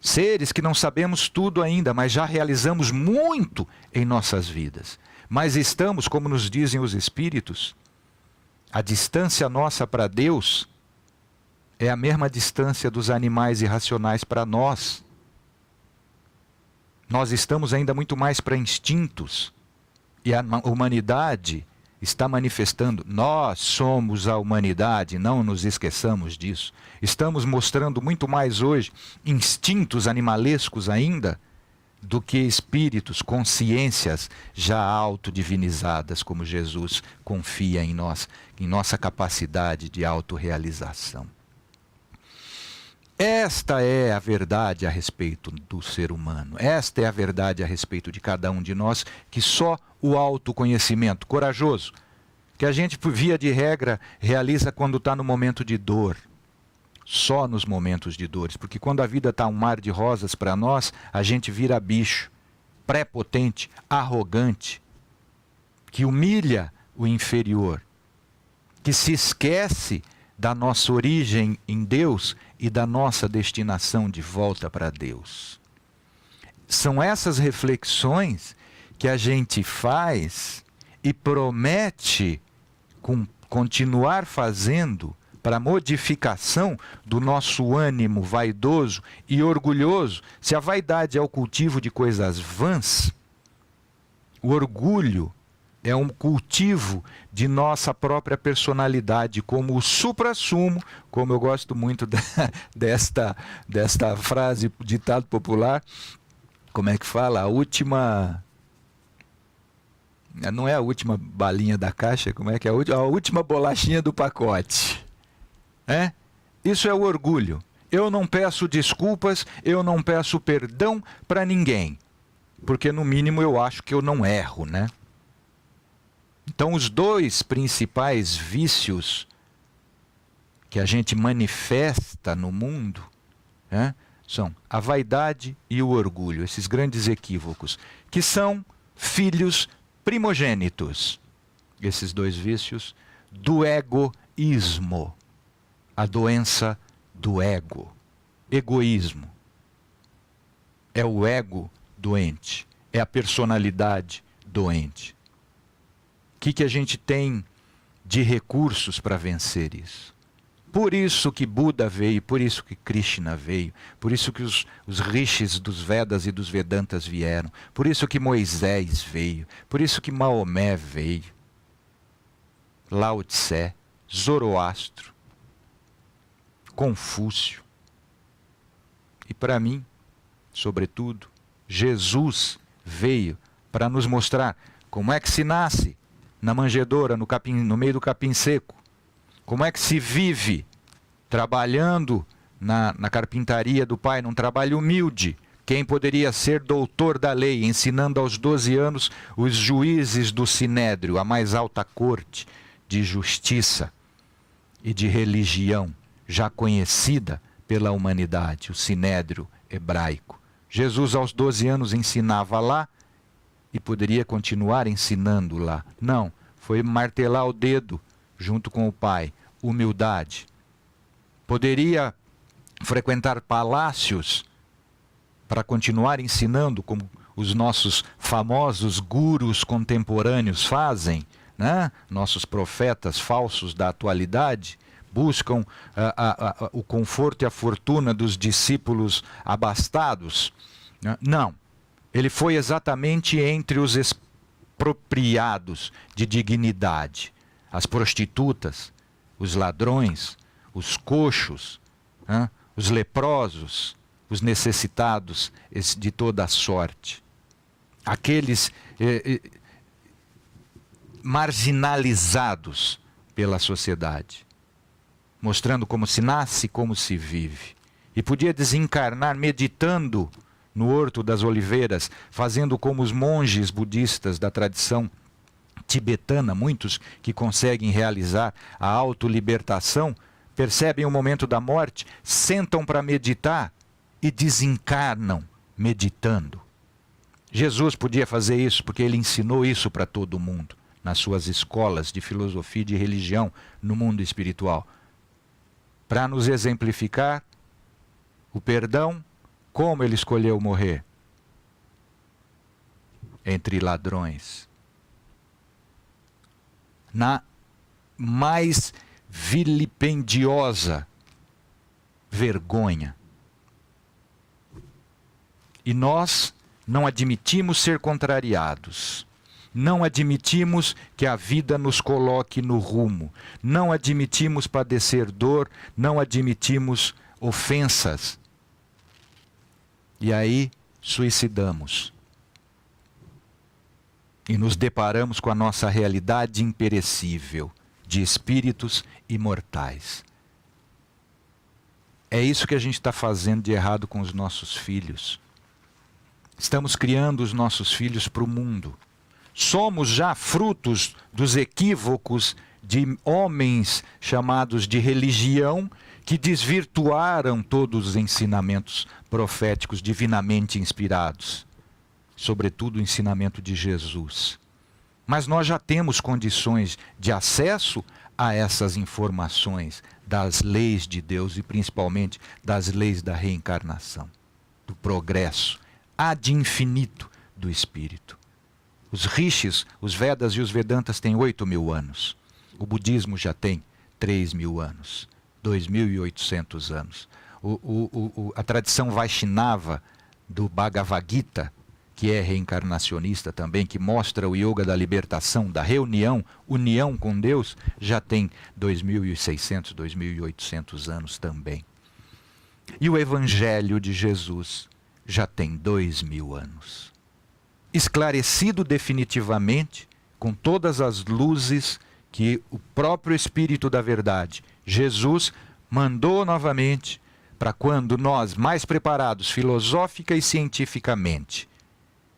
Seres que não sabemos tudo ainda, mas já realizamos muito em nossas vidas. Mas estamos, como nos dizem os Espíritos, a distância nossa para Deus é a mesma distância dos animais irracionais para nós. Nós estamos ainda muito mais para instintos. E a humanidade está manifestando. Nós somos a humanidade, não nos esqueçamos disso. Estamos mostrando muito mais hoje instintos animalescos ainda do que espíritos, consciências já autodivinizadas, como Jesus confia em nós, em nossa capacidade de autorrealização. Esta é a verdade a respeito do ser humano. Esta é a verdade a respeito de cada um de nós, que só o autoconhecimento corajoso, que a gente, via de regra, realiza quando está no momento de dor. Só nos momentos de dores. Porque quando a vida está um mar de rosas para nós, a gente vira bicho, prepotente, arrogante, que humilha o inferior, que se esquece da nossa origem em Deus e da nossa destinação de volta para Deus. São essas reflexões que a gente faz e promete continuar fazendo para a modificação do nosso ânimo vaidoso e orgulhoso. Se a vaidade é o cultivo de coisas vãs, o orgulho é um cultivo de nossa própria personalidade, como o suprassumo, como eu gosto muito desta frase, ditado popular, como é que fala? A última... Não é a última balinha da caixa, como é que é? A última bolachinha do pacote. Isso é o orgulho. Eu não peço desculpas, eu não peço perdão para ninguém, porque no mínimo eu acho que eu não erro, né? Então os dois principais vícios que a gente manifesta no mundo, são a vaidade e o orgulho, esses grandes equívocos, que são filhos primogênitos, esses dois vícios, do egoísmo. A doença do ego. Egoísmo. É o ego doente. É a personalidade doente. O que a gente tem de recursos para vencer isso? Por isso que Buda veio, por isso que Krishna veio, por isso que os rishis dos Vedas e dos Vedantas vieram, por isso que Moisés veio, por isso que Maomé veio, Lao Tse, Zoroastro, Confúcio. E para mim, sobretudo, Jesus veio para nos mostrar como é que se nasce na manjedoura, no meio do capim seco. Como é que se vive trabalhando na carpintaria do pai, num trabalho humilde. Quem poderia ser doutor da lei, ensinando aos 12 anos os juízes do Sinédrio, a mais alta corte de justiça e de religião, já conhecida pela humanidade, o Sinédrio hebraico. Jesus aos 12 anos ensinava lá e poderia continuar ensinando lá. Não, foi martelar o dedo junto com o pai. Humildade. Poderia frequentar palácios para continuar ensinando, como os nossos famosos gurus contemporâneos fazem, né? Nossos profetas falsos da atualidade buscam o conforto e a fortuna dos discípulos abastados. Não. Ele foi exatamente entre os expropriados de dignidade. As prostitutas, os ladrões, os coxos, os leprosos, os necessitados de toda a sorte. Aqueles marginalizados pela sociedade, mostrando como se nasce e como se vive. E podia desencarnar meditando no Horto das Oliveiras, fazendo como os monges budistas da tradição tibetana, muitos que conseguem realizar a autolibertação, percebem o momento da morte, sentam para meditar e desencarnam meditando. Jesus podia fazer isso porque ele ensinou isso para todo mundo, nas suas escolas de filosofia e de religião no mundo espiritual. Para nos exemplificar o perdão, como ele escolheu morrer? Entre ladrões. Na mais vilipendiosa vergonha. E nós não admitimos ser contrariados. Não admitimos que a vida nos coloque no rumo. Não admitimos padecer dor. Não admitimos ofensas. E aí suicidamos. E nos deparamos com a nossa realidade imperecível de espíritos imortais. É isso que a gente está fazendo de errado com os nossos filhos. Estamos criando os nossos filhos para o mundo. Somos já frutos dos equívocos de homens chamados de religião que desvirtuaram todos os ensinamentos proféticos divinamente inspirados. Sobretudo o ensinamento de Jesus. Mas nós já temos condições de acesso a essas informações das leis de Deus e principalmente das leis da reencarnação, do progresso ad infinito do Espírito. Os rishis, os Vedas e os Vedantas têm 8.000 anos. O budismo já tem 3.000 anos, 2.800 anos. A tradição Vaishnava do Bhagavad Gita, que é reencarnacionista também, que mostra o yoga da libertação, da reunião, união com Deus, já tem 2.600, 2.800 anos também. E o Evangelho de Jesus já tem 2.000 anos. Esclarecido definitivamente, com todas as luzes que o próprio Espírito da Verdade, Jesus, mandou novamente para quando nós, mais preparados filosófica e cientificamente,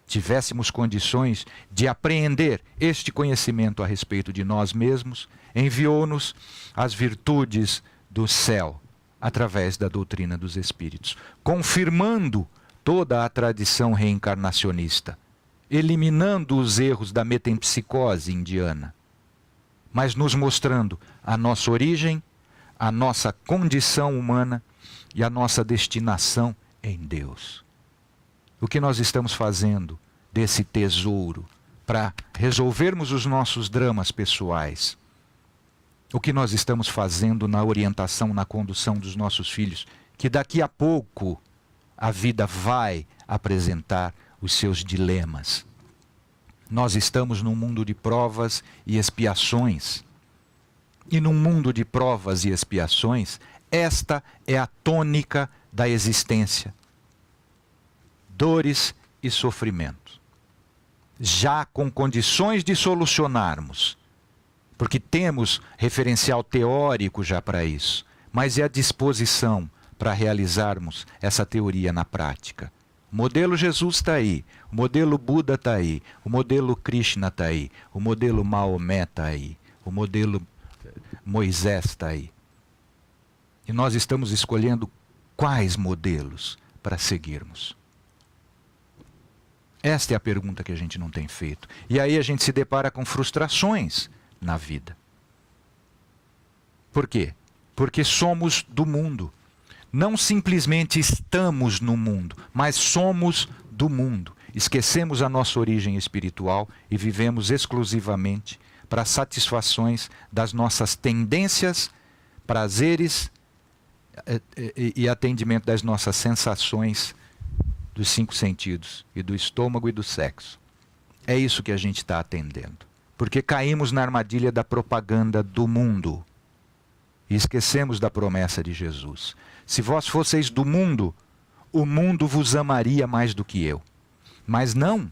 tivéssemos condições de apreender este conhecimento a respeito de nós mesmos, enviou-nos as virtudes do céu, através da doutrina dos Espíritos, confirmando toda a tradição reencarnacionista, eliminando os erros da metempsicose indiana, mas nos mostrando a nossa origem, a nossa condição humana e a nossa destinação em Deus. O que nós estamos fazendo desse tesouro para resolvermos os nossos dramas pessoais? O que nós estamos fazendo na orientação, na condução dos nossos filhos, que daqui a pouco a vida vai apresentar os seus dilemas. Nós estamos num mundo de provas e expiações. E num mundo de provas e expiações, esta é a tônica da existência. Dores e sofrimento. Já com condições de solucionarmos, porque temos referencial teórico já para isso, mas é a disposição para realizarmos essa teoria na prática. O modelo Jesus está aí, o modelo Buda está aí, o modelo Krishna está aí, o modelo Maomé está aí, o modelo Moisés está aí. E nós estamos escolhendo quais modelos para seguirmos. Esta é a pergunta que a gente não tem feito. E aí a gente se depara com frustrações na vida. Por quê? Porque somos do mundo. Não simplesmente estamos no mundo, mas somos do mundo. Esquecemos a nossa origem espiritual e vivemos exclusivamente para satisfações das nossas tendências, prazeres e atendimento das nossas sensações dos 5 sentidos, e do estômago e do sexo. É isso que a gente está atendendo. Porque caímos na armadilha da propaganda do mundo. E esquecemos da promessa de Jesus. Se vós fosseis do mundo, o mundo vos amaria mais do que eu. Mas não,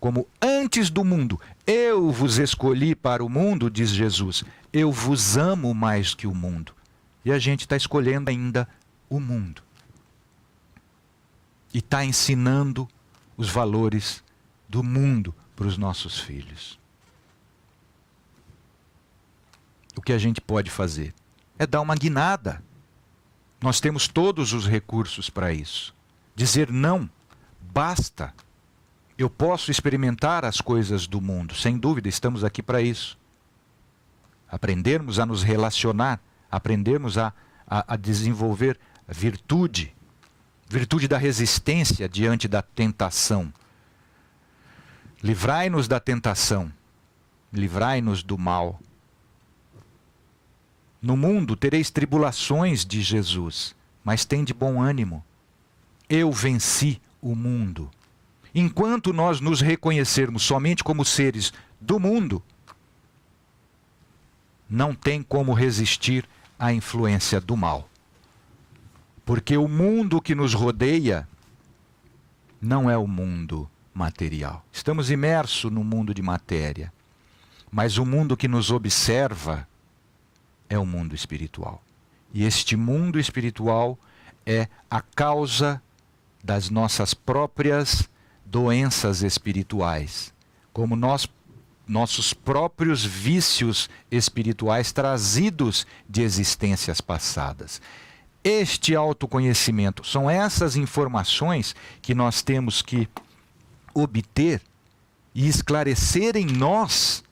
como antes do mundo, eu vos escolhi para o mundo, diz Jesus, eu vos amo mais que o mundo. E a gente está escolhendo ainda o mundo. E está ensinando os valores do mundo para os nossos filhos. O que a gente pode fazer é dar uma guinada. Nós temos todos os recursos para isso. Dizer não, basta. Eu posso experimentar as coisas do mundo, sem dúvida, estamos aqui para isso. Aprendermos a nos relacionar, aprendermos a desenvolver virtude da resistência diante da tentação. Livrai-nos da tentação, livrai-nos do mal. No mundo tereis tribulações, diz Jesus, mas tende bom ânimo. Eu venci o mundo. Enquanto nós nos reconhecermos somente como seres do mundo, não tem como resistir à influência do mal. Porque o mundo que nos rodeia não é o mundo material. Estamos imersos no mundo de matéria, mas o mundo que nos observa é o mundo espiritual. E este mundo espiritual é a causa das nossas próprias doenças espirituais, como nossos próprios vícios espirituais trazidos de existências passadas. Este autoconhecimento, são essas informações que nós temos que obter e esclarecer em nós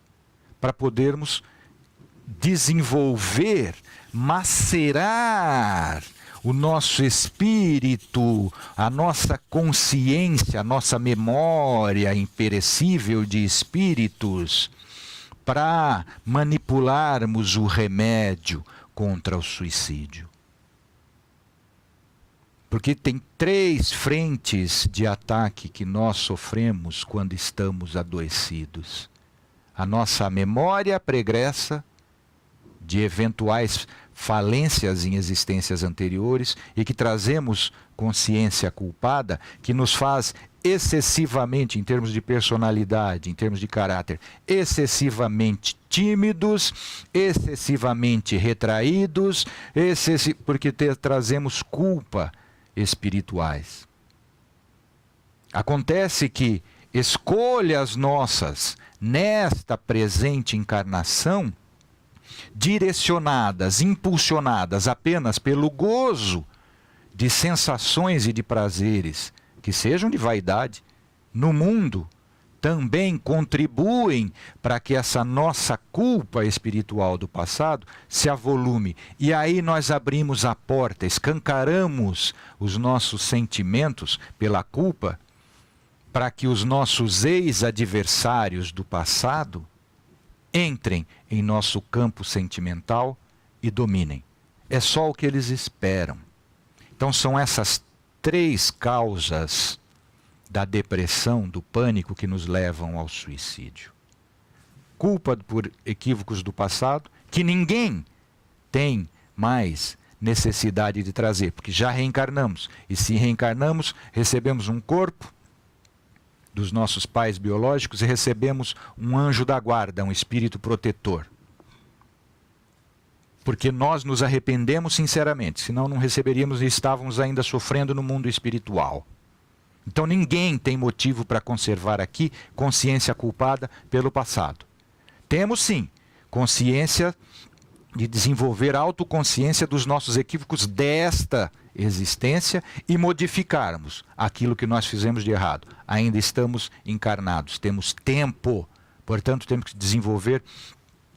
para podermos desenvolver, macerar o nosso espírito, a nossa consciência, a nossa memória imperecível de espíritos, para manipularmos o remédio contra o suicídio. Porque tem 3 frentes de ataque que nós sofremos quando estamos adoecidos. A nossa memória pregressa de eventuais falências em existências anteriores e que trazemos consciência culpada, que nos faz excessivamente, em termos de personalidade, em termos de caráter, excessivamente tímidos, excessivamente retraídos, porque trazemos culpa espirituais. Acontece que escolhas nossas nesta presente encarnação, direcionadas, impulsionadas apenas pelo gozo de sensações e de prazeres que sejam de vaidade no mundo, também contribuem para que essa nossa culpa espiritual do passado se avolume. E aí nós abrimos a porta, escancaramos os nossos sentimentos pela culpa, para que os nossos ex-adversários do passado entrem em nosso campo sentimental e dominem. É só o que eles esperam. Então são essas 3 causas da depressão, do pânico que nos levam ao suicídio. Culpa por equívocos do passado, que ninguém tem mais necessidade de trazer, porque já reencarnamos. E se reencarnamos, recebemos um corpo dos nossos pais biológicos e recebemos um anjo da guarda, um espírito protetor. Porque nós nos arrependemos sinceramente, senão não receberíamos e estávamos ainda sofrendo no mundo espiritual. Então ninguém tem motivo para conservar aqui consciência culpada pelo passado. Temos sim consciência de desenvolver autoconsciência dos nossos equívocos desta existência e modificarmos aquilo que nós fizemos de errado. Ainda estamos encarnados, temos tempo, portanto temos que desenvolver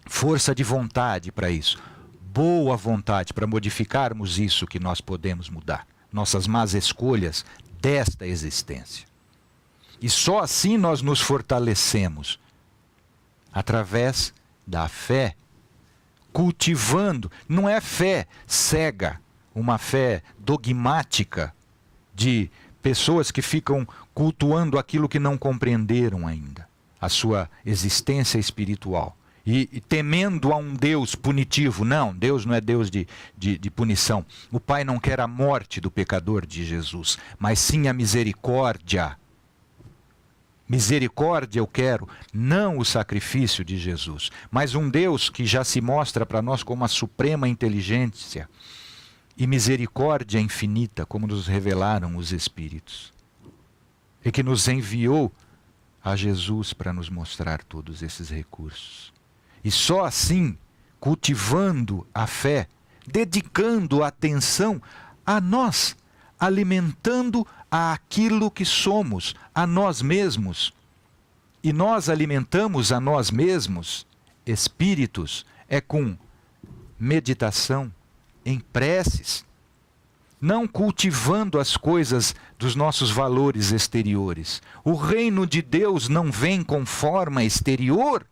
força de vontade para isso. Boa vontade para modificarmos isso que nós podemos mudar. Nossas más escolhas desta existência. E só assim nós nos fortalecemos. Através da fé. Cultivando. Não é fé cega. Uma fé dogmática de pessoas que ficam cultuando aquilo que não compreenderam ainda. A sua existência espiritual. E temendo a um Deus punitivo. Não, Deus não é Deus de punição. O Pai não quer a morte do pecador de Jesus, mas sim a misericórdia. Misericórdia eu quero, não o sacrifício de Jesus, mas um Deus que já se mostra para nós como a suprema inteligência e misericórdia infinita, como nos revelaram os Espíritos. E que nos enviou a Jesus para nos mostrar todos esses recursos. E só assim, cultivando a fé, dedicando atenção a nós, alimentando aquilo que somos, a nós mesmos. E nós alimentamos a nós mesmos, espíritos, é com meditação, em preces, não cultivando as coisas dos nossos valores exteriores. O reino de Deus não vem com forma exterior.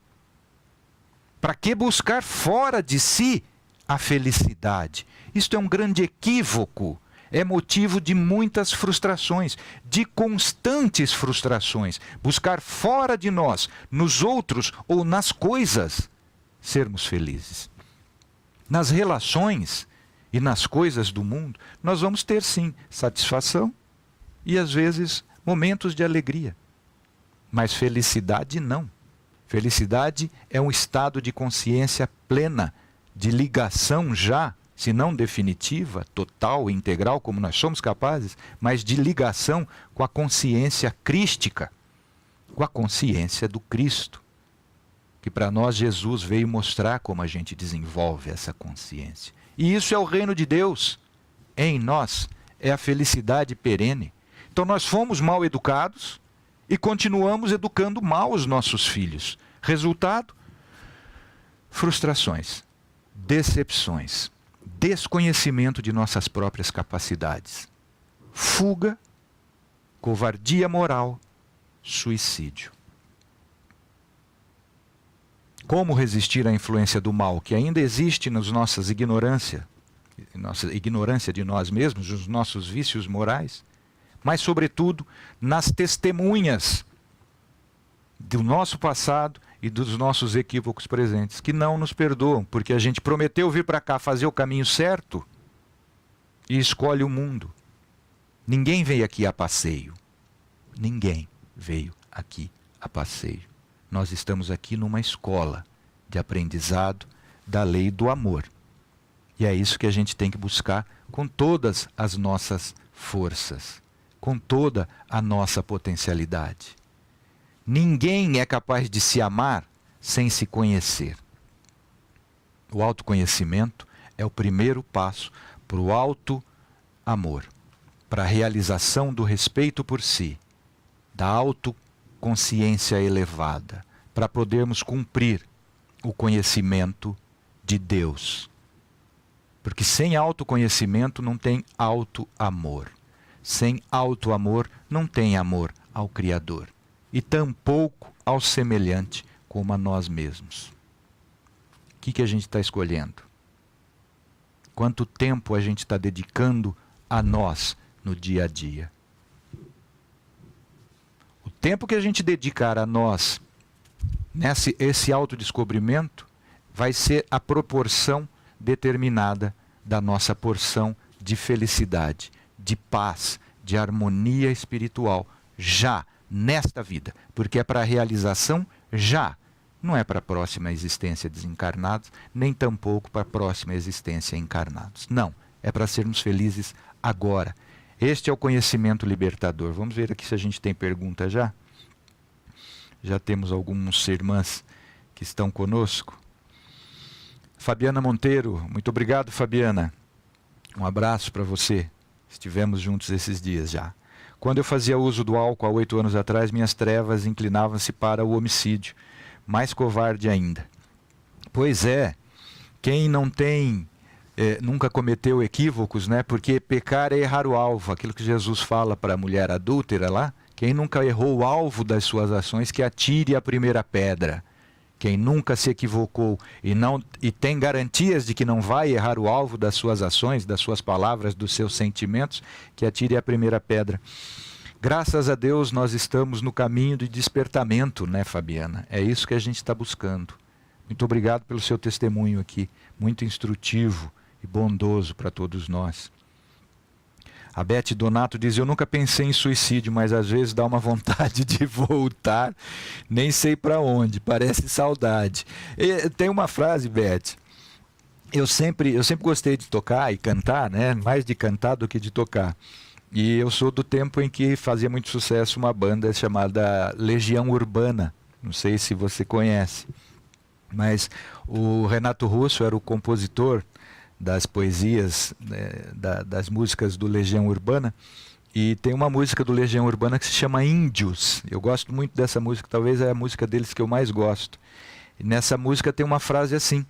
Para que buscar fora de si a felicidade? Isto é um grande equívoco. É motivo de muitas frustrações, de constantes frustrações. Buscar fora de nós, nos outros ou nas coisas, sermos felizes. Nas relações e nas coisas do mundo, nós vamos ter sim satisfação e às vezes momentos de alegria. Mas felicidade não. Felicidade é um estado de consciência plena, de ligação já, se não definitiva, total, integral, como nós somos capazes, mas de ligação com a consciência crística, com a consciência do Cristo. Que para nós Jesus veio mostrar como a gente desenvolve essa consciência. E isso é o reino de Deus. Em nós é a felicidade perene. Então nós fomos mal educados e continuamos educando mal os nossos filhos. Resultado? Frustrações, decepções, desconhecimento de nossas próprias capacidades, fuga, covardia moral, suicídio. Como resistir à influência do mal que ainda existe nas nossa ignorância de nós mesmos, nos nossos vícios morais, mas sobretudo nas testemunhas do nosso passado e dos nossos equívocos presentes, que não nos perdoam, porque a gente prometeu vir para cá fazer o caminho certo e escolhe o mundo. Ninguém veio aqui a passeio. Ninguém veio aqui a passeio. Nós estamos aqui numa escola de aprendizado da lei do amor. E é isso que a gente tem que buscar com todas as nossas forças, com toda a nossa potencialidade. Ninguém é capaz de se amar sem se conhecer. O autoconhecimento é o primeiro passo para o auto-amor, para a realização do respeito por si, da autoconsciência elevada, para podermos cumprir o conhecimento de Deus. Porque sem autoconhecimento não tem auto-amor. Sem auto-amor não tem amor ao Criador. E tampouco ao semelhante como a nós mesmos. O que a gente está escolhendo? Quanto tempo a gente está dedicando a nós no dia a dia? O tempo que a gente dedicar a nós, esse autodescobrimento, vai ser a proporção determinada da nossa porção de felicidade, de paz, de harmonia espiritual, já nesta vida, porque é para a realização já, não é para a próxima existência desencarnados, nem tampouco para a próxima existência encarnados. Não, é para sermos felizes agora. Este é o conhecimento libertador. Vamos ver aqui se a gente tem pergunta já. Já temos alguns irmãs que estão conosco. Fabiana Monteiro, muito obrigado, Fabiana. Um abraço para você. Estivemos juntos esses dias já. Quando eu fazia uso do álcool há 8 anos atrás, minhas trevas inclinavam-se para o homicídio. Mais covarde ainda. Pois é, quem não tem, nunca cometeu equívocos, né? Porque pecar é errar o alvo. Aquilo que Jesus fala para a mulher adúltera lá. Quem nunca errou o alvo das suas ações, que atire a primeira pedra. Quem nunca se equivocou e tem garantias de que não vai errar o alvo das suas ações, das suas palavras, dos seus sentimentos, que atire a primeira pedra. Graças a Deus nós estamos no caminho de despertamento, né, Fabiana? É isso que a gente está buscando. Muito obrigado pelo seu testemunho aqui, muito instrutivo e bondoso para todos nós. A Beth Donato diz, eu nunca pensei em suicídio, mas às vezes dá uma vontade de voltar, nem sei para onde, parece saudade. E tem uma frase, Beth, eu sempre gostei de tocar e cantar, né? Mais de cantar do que de tocar. E eu sou do tempo em que fazia muito sucesso uma banda chamada Legião Urbana, não sei se você conhece, mas o Renato Russo era o compositor das poesias, né, das músicas do Legião Urbana, e tem uma música do Legião Urbana que se chama Índios. Eu gosto muito dessa música, talvez é a música deles que eu mais gosto. E nessa música tem uma frase assim,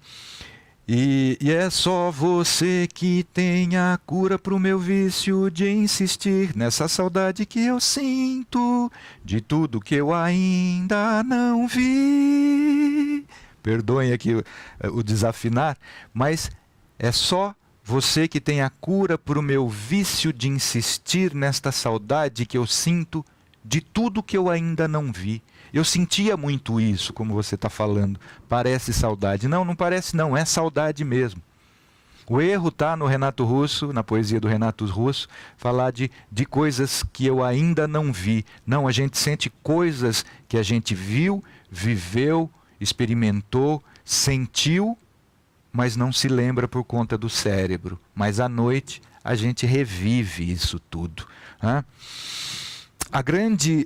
e é só você que tem a cura pro meu vício de insistir nessa saudade que eu sinto de tudo que eu ainda não vi. Perdoem aqui o desafinar, mas é só você que tem a cura para o meu vício de insistir nesta saudade que eu sinto de tudo que eu ainda não vi. Eu sentia muito isso, como você está falando. Parece saudade. Não, não parece não, é saudade mesmo. O erro está no Renato Russo, na poesia do Renato Russo, falar de coisas que eu ainda não vi. Não, a gente sente coisas que a gente viu, viveu, experimentou, sentiu, mas não se lembra por conta do cérebro. Mas à noite a gente revive isso tudo. Né?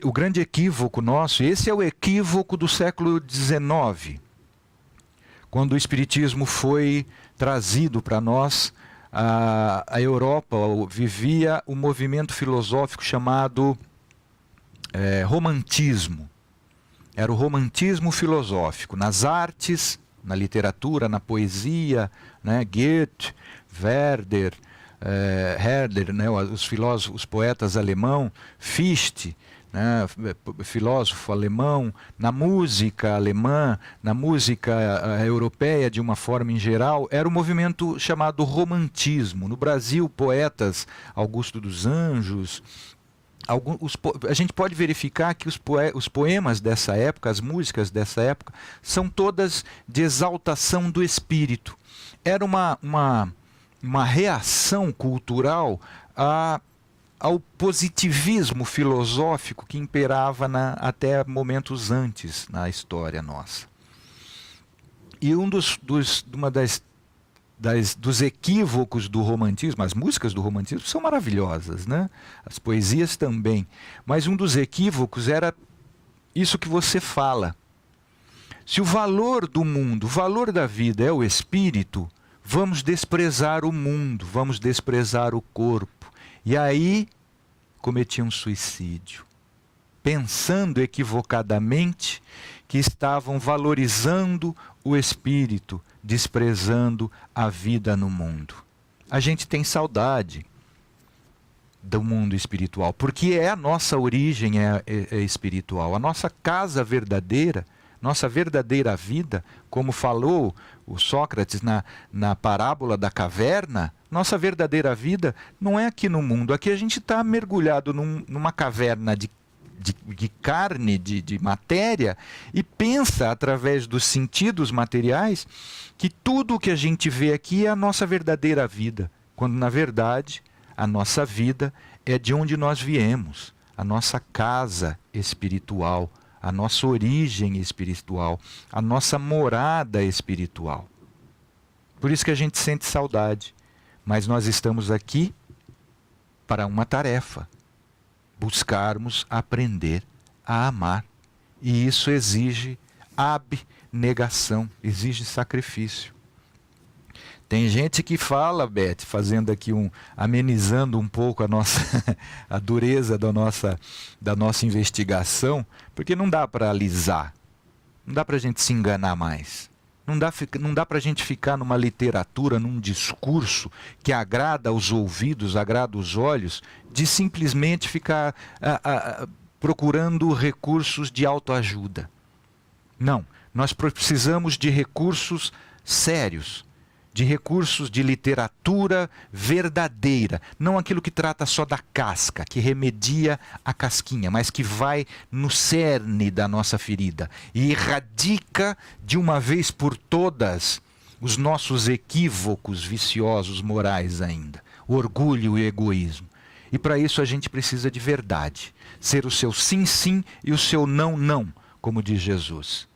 O grande equívoco nosso, esse é o equívoco do século XIX, quando o Espiritismo foi trazido para nós, a Europa vivia um movimento filosófico chamado romantismo. Era o romantismo filosófico, nas artes, na literatura, na poesia, né? Goethe, Werder, Herder, né? Os filósofos, os poetas alemão, Fichte, né? Filósofo alemão, na música alemã, na música europeia de uma forma em geral, era um movimento chamado romantismo. No Brasil, poetas, Augusto dos Anjos, a gente pode verificar que os poemas dessa época, as músicas dessa época, são todas de exaltação do espírito. Era uma reação cultural ao positivismo filosófico que imperava até momentos antes na história nossa. E dos equívocos do romantismo, as músicas do romantismo são maravilhosas, né? As poesias também, mas um dos equívocos era isso que você fala. Se o valor do mundo, o valor da vida é o espírito, vamos desprezar o mundo, vamos desprezar o corpo. E aí cometi um suicídio, pensando equivocadamente que estavam valorizando o espírito, desprezando a vida no mundo. A gente tem saudade do mundo espiritual, porque a nossa origem é espiritual. A nossa casa verdadeira, nossa verdadeira vida, como falou o Sócrates na parábola da caverna, nossa verdadeira vida não é aqui no mundo. Aqui a gente está mergulhado numa caverna de carne, de matéria, e pensa através dos sentidos materiais que tudo o que a gente vê aqui é a nossa verdadeira vida, quando na verdade a nossa vida é de onde nós viemos, a nossa casa espiritual, a nossa origem espiritual, a nossa morada espiritual. Por isso que a gente sente saudade, mas nós estamos aqui para uma tarefa: buscarmos aprender a amar. E isso exige abnegação, exige sacrifício. Tem gente que fala, Beth, fazendo aqui amenizando um pouco a dureza da nossa investigação, porque não dá para alisar, não dá para a gente se enganar mais. Não dá para a gente ficar numa literatura, num discurso que agrada aos ouvidos, agrada os olhos, de simplesmente ficar procurando recursos de autoajuda. Não, nós precisamos de recursos sérios, de recursos de literatura verdadeira, não aquilo que trata só da casca, que remedia a casquinha, mas que vai no cerne da nossa ferida e erradica de uma vez por todas os nossos equívocos viciosos morais ainda, o orgulho e o egoísmo. E para isso a gente precisa de verdade, ser o seu sim, sim e o seu não, não, como diz Jesus.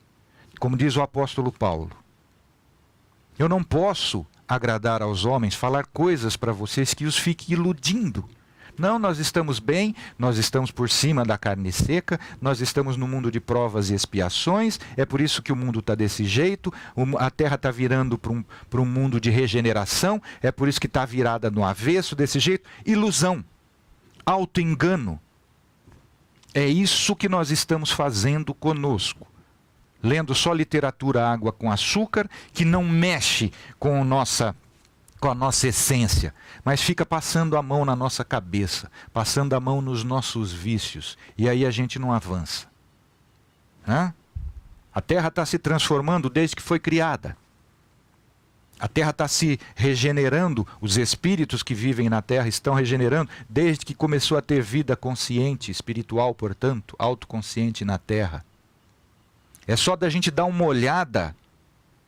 Como diz o apóstolo Paulo. Eu não posso agradar aos homens, falar coisas para vocês que os fiquem iludindo. Não, nós estamos bem, nós estamos por cima da carne seca, nós estamos no mundo de provas e expiações, é por isso que o mundo está desse jeito, a terra está virando para um mundo de regeneração, é por isso que está virada no avesso, desse jeito. Ilusão, auto-engano. É isso que nós estamos fazendo conosco. Lendo só literatura água com açúcar, que não mexe com a nossa essência, mas fica passando a mão na nossa cabeça, passando a mão nos nossos vícios, e aí a gente não avança. A Terra está se transformando desde que foi criada. A Terra está se regenerando, os espíritos que vivem na Terra estão regenerando desde que começou a ter vida consciente, espiritual, portanto, autoconsciente na Terra. É só da gente dar uma olhada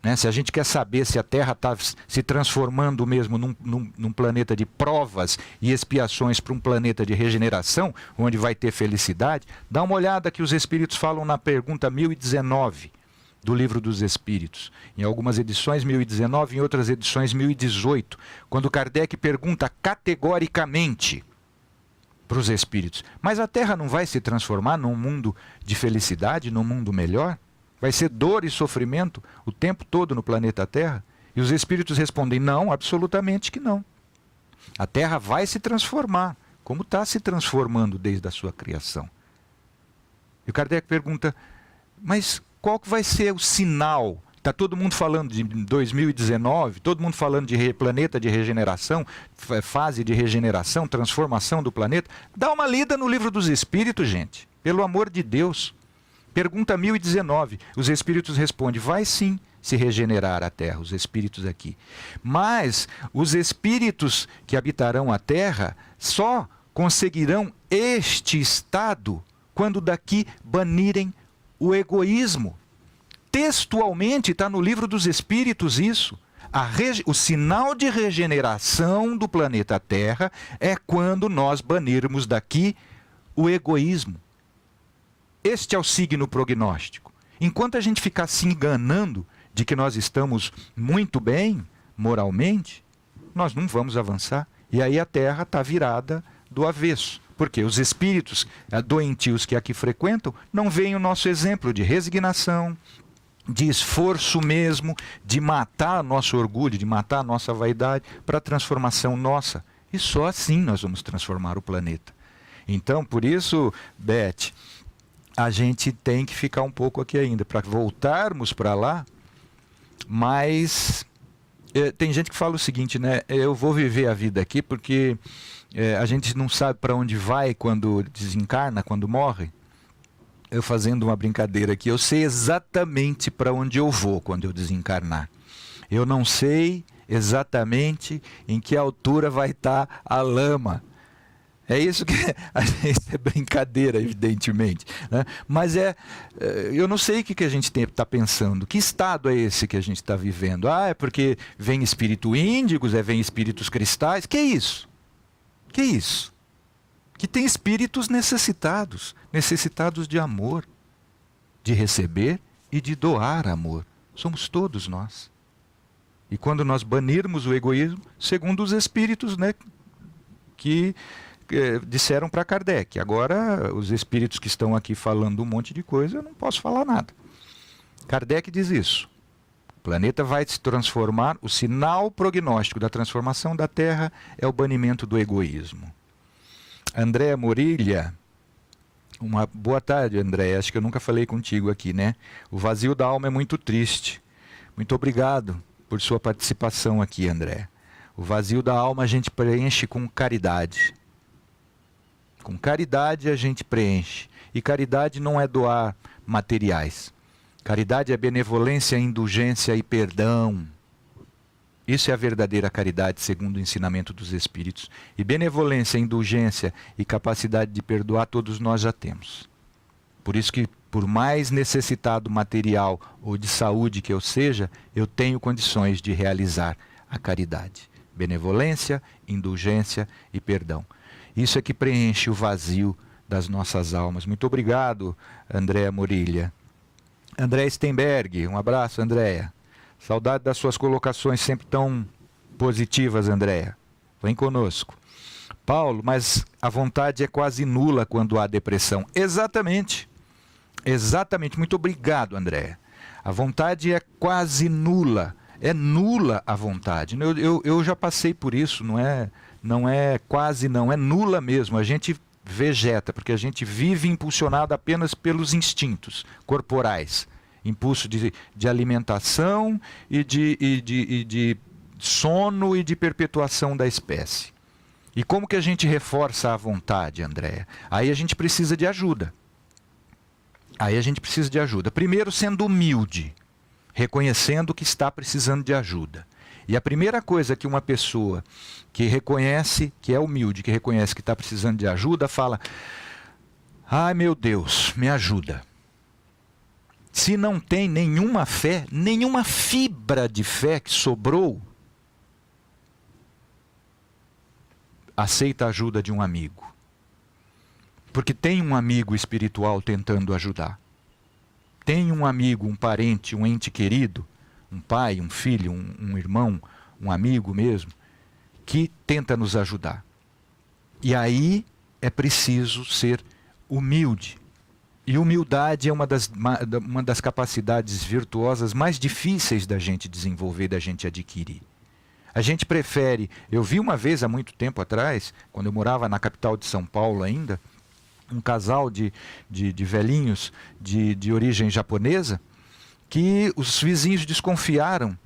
né? Se a gente quer saber se a Terra está se transformando mesmo num planeta de provas e expiações para um planeta de regeneração, onde vai ter felicidade, dá uma olhada que os Espíritos falam na pergunta 1019 do Livro dos Espíritos. Em algumas edições 1019, em outras edições 1018, quando Kardec pergunta categoricamente para os Espíritos: mas a Terra não vai se transformar num mundo de felicidade, num mundo melhor? Vai ser dor e sofrimento o tempo todo no planeta Terra? E os Espíritos respondem: não, absolutamente que não. A Terra vai se transformar, como está se transformando desde a sua criação. E o Kardec pergunta: mas qual que vai ser o sinal? Está todo mundo falando de 2019, todo mundo falando de planeta de regeneração, fase de regeneração, transformação do planeta. Dá uma lida no Livro dos Espíritos, gente, pelo amor de Deus. Pergunta 1019, os Espíritos respondem: vai sim se regenerar a Terra, os Espíritos aqui. Mas os Espíritos que habitarão a Terra só conseguirão este estado quando daqui banirem o egoísmo. Textualmente está no Livro dos Espíritos isso. O sinal de regeneração do planeta Terra é quando nós banirmos daqui o egoísmo. Este é o signo prognóstico. Enquanto a gente ficar se enganando de que nós estamos muito bem moralmente, nós não vamos avançar. E aí a Terra está virada do avesso. Porque os espíritos doentios que aqui frequentam não veem o nosso exemplo de resignação, de esforço mesmo, de matar nosso orgulho, de matar a nossa vaidade para a transformação nossa. E só assim nós vamos transformar o planeta. Então, por isso, Beth, a gente tem que ficar um pouco aqui ainda, para voltarmos para lá, mas tem gente que fala o seguinte, né? Eu vou viver a vida aqui porque a gente não sabe para onde vai quando desencarna, quando morre. Eu fazendo uma brincadeira aqui, eu sei exatamente para onde eu vou quando eu desencarnar. Eu não sei exatamente em que altura vai estar a lama. É isso que é brincadeira, evidentemente, né? Mas eu não sei o que a gente está pensando. Que estado é esse que a gente está vivendo? Ah, é porque vem espírito índigos, vem espíritos cristais. Que é isso? Que é isso? Que tem espíritos necessitados de amor, de receber e de doar amor. Somos todos nós. E quando nós banirmos o egoísmo, segundo os espíritos, né, que disseram para Kardec. Agora, os espíritos que estão aqui falando um monte de coisa, eu não posso falar nada. Kardec diz isso. O planeta vai se transformar, o sinal prognóstico da transformação da Terra é o banimento do egoísmo. Andréa Morilha, uma boa tarde, Andréa, acho que eu nunca falei contigo aqui, né? O vazio da alma é muito triste. Muito obrigado por sua participação aqui, Andréa. O vazio da alma a gente preenche com caridade. Com caridade a gente preenche. E caridade não é doar materiais. Caridade é benevolência, indulgência e perdão. Isso é a verdadeira caridade, segundo o ensinamento dos Espíritos. E benevolência, indulgência e capacidade de perdoar, todos nós já temos. Por isso que, por mais necessitado material ou de saúde que eu seja, eu tenho condições de realizar a caridade. Benevolência, indulgência e perdão. Isso é que preenche o vazio das nossas almas. Muito obrigado, Andréa Morilha. André Stenberg, um abraço, Andréa. Saudade das suas colocações sempre tão positivas, Andréa. Vem conosco. Paulo, mas a vontade é quase nula quando há depressão. Exatamente. Exatamente. Muito obrigado, Andréa. A vontade é quase nula. É nula a vontade. Eu já passei por isso, não é quase não, é nula mesmo. A gente vegeta, porque a gente vive impulsionado apenas pelos instintos corporais. Impulso de alimentação e de sono e de perpetuação da espécie. E como que a gente reforça a vontade, Andréa? Aí a gente precisa de ajuda. Primeiro, sendo humilde, reconhecendo que está precisando de ajuda. E a primeira coisa que uma pessoa que reconhece, que é humilde, que reconhece que está precisando de ajuda, fala: ai meu Deus, me ajuda. Se não tem nenhuma fé, nenhuma fibra de fé que sobrou, aceita a ajuda de um amigo. Porque tem um amigo espiritual tentando ajudar. Tem um amigo, um parente, um ente querido, um pai, um filho, um irmão, um amigo mesmo, que tenta nos ajudar. E aí é preciso ser humilde. E humildade é uma das capacidades virtuosas mais difíceis da gente desenvolver, da gente adquirir. A gente prefere... Eu vi uma vez, há muito tempo atrás, quando eu morava na capital de São Paulo ainda, um casal de velhinhos de origem japonesa, que os vizinhos desconfiaram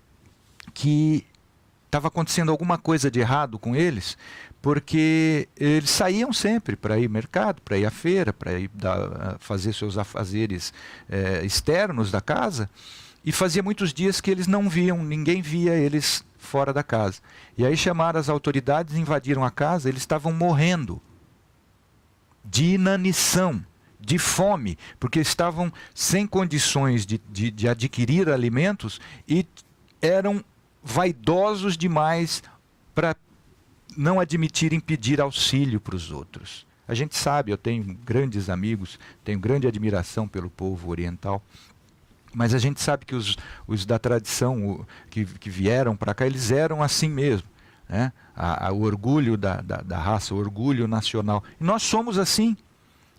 que estava acontecendo alguma coisa de errado com eles, porque eles saíam sempre para ir ao mercado, para ir à feira, para ir fazer seus afazeres externos da casa, e fazia muitos dias que eles não viam, ninguém via eles fora da casa. E aí chamaram as autoridades, invadiram a casa, eles estavam morrendo de inanição, de fome, porque estavam sem condições de adquirir alimentos e eram vaidosos demais para não admitirem pedir auxílio para os outros. A gente sabe, eu tenho grandes amigos, tenho grande admiração pelo povo oriental, mas a gente sabe que os da tradição que vieram para cá, eles eram assim mesmo, né? O orgulho da raça, o orgulho nacional. E nós somos assim.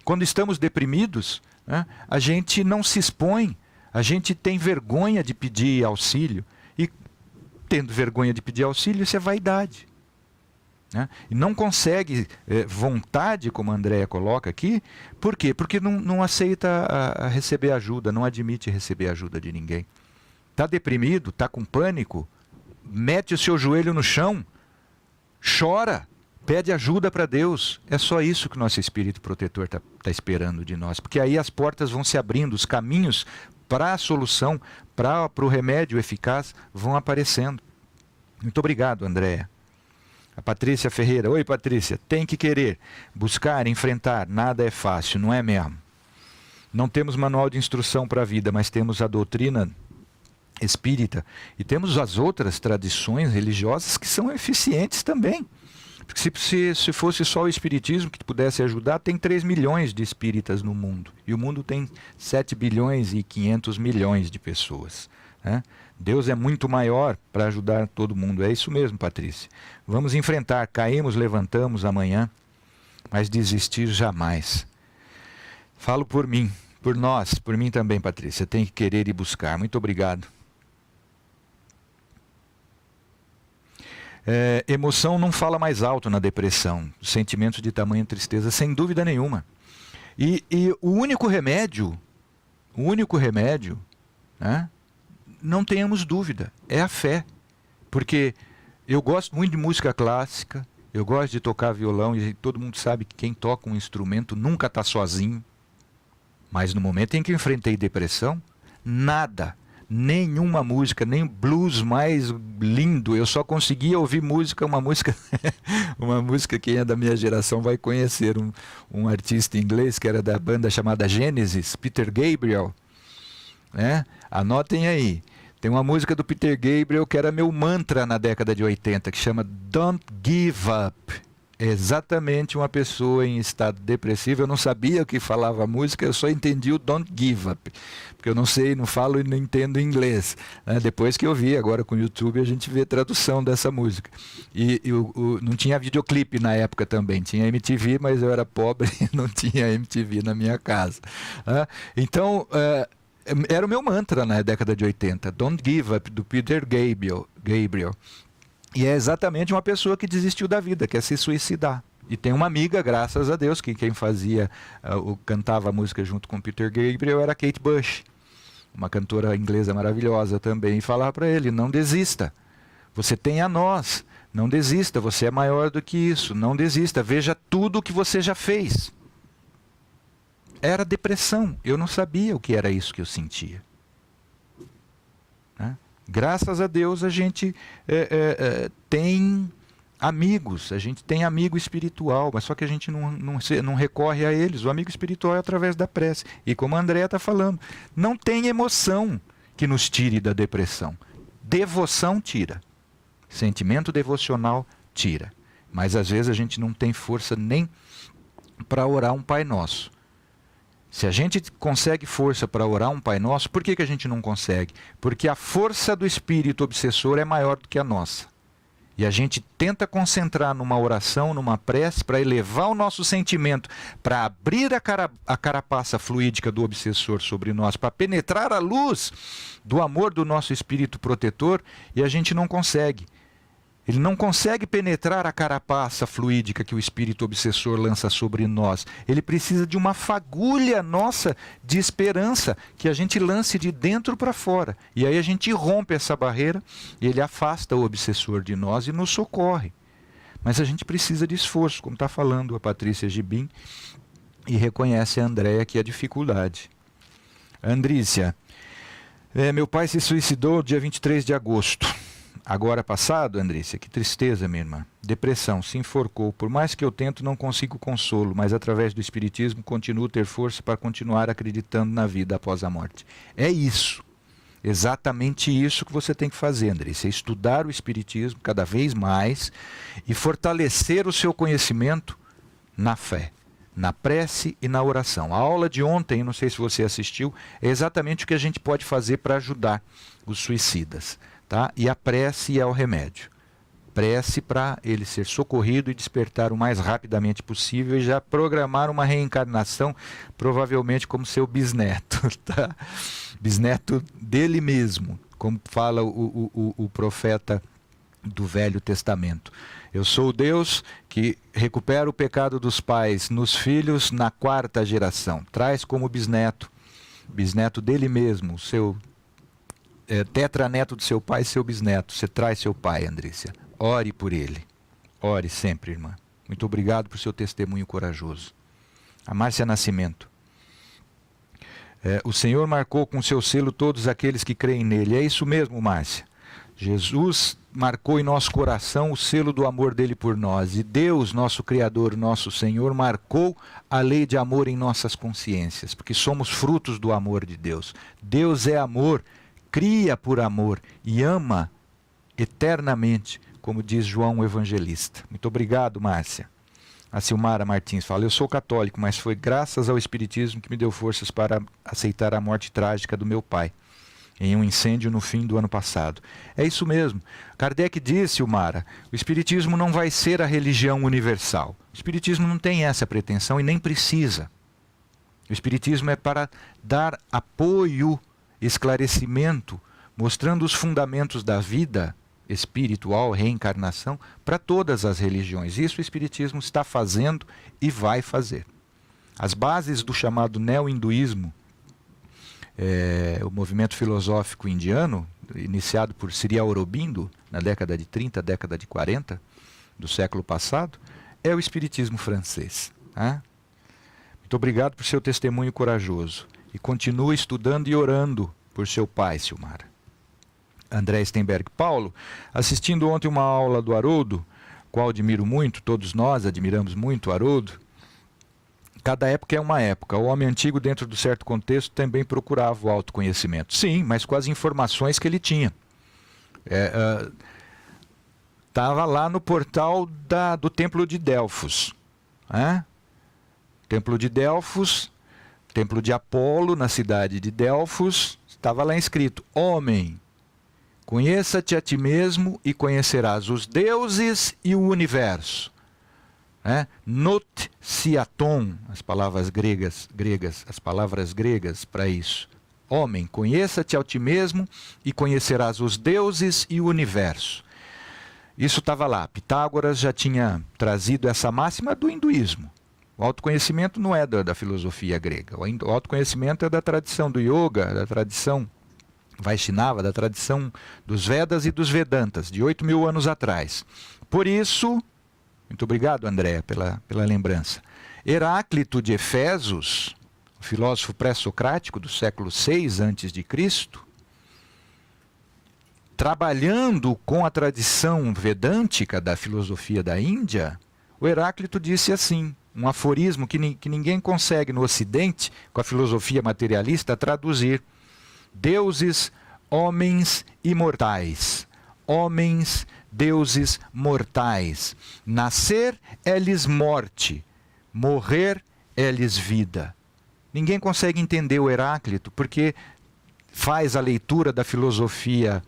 Quando estamos deprimidos, né, a gente não se expõe, a gente tem vergonha de pedir auxílio. E tendo vergonha de pedir auxílio, isso é vaidade. Né? E não consegue vontade, como a Andréia coloca aqui. Por quê? Porque não aceita receber ajuda, não admite receber ajuda de ninguém. Está deprimido, está com pânico, mete o seu joelho no chão, chora, pede ajuda para Deus. É só isso que o nosso Espírito Protetor está esperando de nós. Porque aí as portas vão se abrindo, os caminhos para a solução, para o remédio eficaz, vão aparecendo. Muito obrigado, Andréia. A Patrícia Ferreira. Oi, Patrícia. Tem que querer, buscar, enfrentar. Nada é fácil, não é mesmo? Não temos manual de instrução para a vida, mas temos a doutrina espírita. E temos as outras tradições religiosas que são eficientes também. Porque se fosse só o espiritismo que pudesse ajudar, tem 3 milhões de espíritas no mundo. E o mundo tem 7 bilhões e 500 milhões de pessoas. Né? Deus é muito maior para ajudar todo mundo. É isso mesmo, Patrícia. Vamos enfrentar. Caímos, levantamos amanhã, mas desistir jamais. Falo por mim, por nós, por mim também, Patrícia. Tem que querer e buscar. Muito obrigado. Emoção não fala mais alto na depressão. Sentimentos de tamanha tristeza, sem dúvida nenhuma. E o único remédio, né, não tenhamos dúvida, é a fé. Porque eu gosto muito de música clássica, eu gosto de tocar violão, e todo mundo sabe que quem toca um instrumento nunca está sozinho. Mas no momento em que eu enfrentei depressão, nada, nenhuma música, nem blues mais lindo, eu só conseguia ouvir música, uma música que quem é da minha geração vai conhecer, um artista inglês que era da banda chamada Genesis, Peter Gabriel, né? Anotem aí, tem uma música do Peter Gabriel que era meu mantra na década de 80, que chama Don't Give Up. Exatamente uma pessoa em estado depressivo. Eu não sabia o que falava a música, eu só entendi o Don't Give Up, porque eu não sei, não falo e não entendo inglês, né? Depois que eu vi, agora com o YouTube a gente vê tradução dessa música. E não tinha videoclipe na época também, tinha MTV, mas eu era pobre e não tinha MTV na minha casa, né? Então era o meu mantra na década de 80, Don't Give Up, do Peter Gabriel. E é exatamente uma pessoa que desistiu da vida, quer se suicidar. E tem uma amiga, graças a Deus, que quem cantava a música junto com Peter Gabriel era Kate Bush, uma cantora inglesa maravilhosa também, e falava para ele, não desista, você tem a nós, não desista, você é maior do que isso, não desista, veja tudo o que você já fez. Era depressão, eu não sabia o que era isso que eu sentia. Né? Graças a Deus a gente tem Amigos, a gente tem amigo espiritual, mas só que a gente não recorre a eles. O amigo espiritual é através da prece. E como a Andréa está falando, não tem emoção que nos tire da depressão. Devoção tira. Sentimento devocional tira. Mas às vezes a gente não tem força nem para orar um Pai Nosso. Se a gente consegue força para orar um Pai Nosso, por que a gente não consegue? Porque a força do espírito obsessor é maior do que a nossa. E a gente tenta concentrar numa oração, numa prece, para elevar o nosso sentimento, para abrir a carapaça fluídica do obsessor sobre nós, para penetrar a luz do amor do nosso espírito protetor, e a gente não consegue. Ele não consegue penetrar a carapaça fluídica que o espírito obsessor lança sobre nós. Ele precisa de uma fagulha nossa de esperança que a gente lance de dentro para fora. E aí a gente rompe essa barreira e ele afasta o obsessor de nós e nos socorre. Mas a gente precisa de esforço, como está falando a Patrícia Gibim, e reconhece a Andréa que é a dificuldade. Andrícia, meu pai se suicidou dia 23 de agosto. Agora passado, Andrícia, que tristeza, minha irmã. Depressão, se enforcou. Por mais que eu tento, não consigo consolo, mas através do Espiritismo continuo a ter força para continuar acreditando na vida após a morte. É isso, exatamente isso que você tem que fazer, Andrícia. Estudar o Espiritismo cada vez mais e fortalecer o seu conhecimento na fé, na prece e na oração. A aula de ontem, não sei se você assistiu, é exatamente o que a gente pode fazer para ajudar os suicidas. Tá? E a prece é o remédio. Prece para ele ser socorrido e despertar o mais rapidamente possível e já programar uma reencarnação, provavelmente como seu bisneto. Tá? Bisneto dele mesmo, como fala o profeta do Velho Testamento. Eu sou o Deus que recupera o pecado dos pais nos filhos na 4ª geração. Traz como bisneto dele mesmo, o seu tetraneto do seu pai, seu bisneto. Você traz seu pai, Andrícia. Ore por ele. Ore sempre, irmã. Muito obrigado por seu testemunho corajoso. A Márcia Nascimento. O Senhor marcou com seu selo todos aqueles que creem nele. É isso mesmo, Márcia. Jesus marcou em nosso coração o selo do amor dele por nós. E Deus, nosso Criador, nosso Senhor, marcou a lei de amor em nossas consciências. Porque somos frutos do amor de Deus. Deus é amor. Cria por amor e ama eternamente, como diz João o Evangelista. Muito obrigado, Márcia. A Silmara Martins fala, eu sou católico, mas foi graças ao Espiritismo que me deu forças para aceitar a morte trágica do meu pai, em um incêndio no fim do ano passado. É isso mesmo. Kardec disse, Silmara, o Espiritismo não vai ser a religião universal. O Espiritismo não tem essa pretensão e nem precisa. O Espiritismo é para dar apoio, esclarecimento, mostrando os fundamentos da vida espiritual, reencarnação, para todas as religiões. Isso o Espiritismo está fazendo e vai fazer. As bases do chamado neo-hinduísmo, o movimento filosófico indiano, iniciado por Sri Aurobindo, na década de 30, década de 40, do século passado, é o Espiritismo francês. Tá? Muito obrigado por seu testemunho corajoso. E continua estudando e orando por seu pai, Silmara. André Stenberg. Paulo, assistindo ontem uma aula do Haroldo, qual admiro muito, todos nós admiramos muito o Haroldo. Cada época é uma época. O homem antigo, dentro do certo contexto, também procurava o autoconhecimento. Sim, mas com as informações que ele tinha. Estava lá no portal do Templo de Delfos. Templo de Delfos... Templo de Apolo, na cidade de Delfos, estava lá escrito, homem, conheça-te a ti mesmo e conhecerás os deuses e o universo. Not siaton, as palavras gregas, as palavras gregas para isso. Homem, conheça-te a ti mesmo e conhecerás os deuses e o universo. Isso estava lá. Pitágoras já tinha trazido essa máxima do hinduísmo. O autoconhecimento não é da filosofia grega. O autoconhecimento é da tradição do yoga, da tradição Vaishnava, da tradição dos Vedas e dos Vedantas, de 8.000 anos atrás. Por isso, muito obrigado, André, pela lembrança. Heráclito de Efesos, o filósofo pré-socrático do século VI a.C., trabalhando com a tradição vedântica da filosofia da Índia, o Heráclito disse assim, um aforismo que ninguém consegue no Ocidente, com a filosofia materialista, traduzir. Deuses, homens imortais. Homens, deuses mortais. Nascer é-lhes morte, morrer é-lhes vida. Ninguém consegue entender o Heráclito, porque faz a leitura da filosofia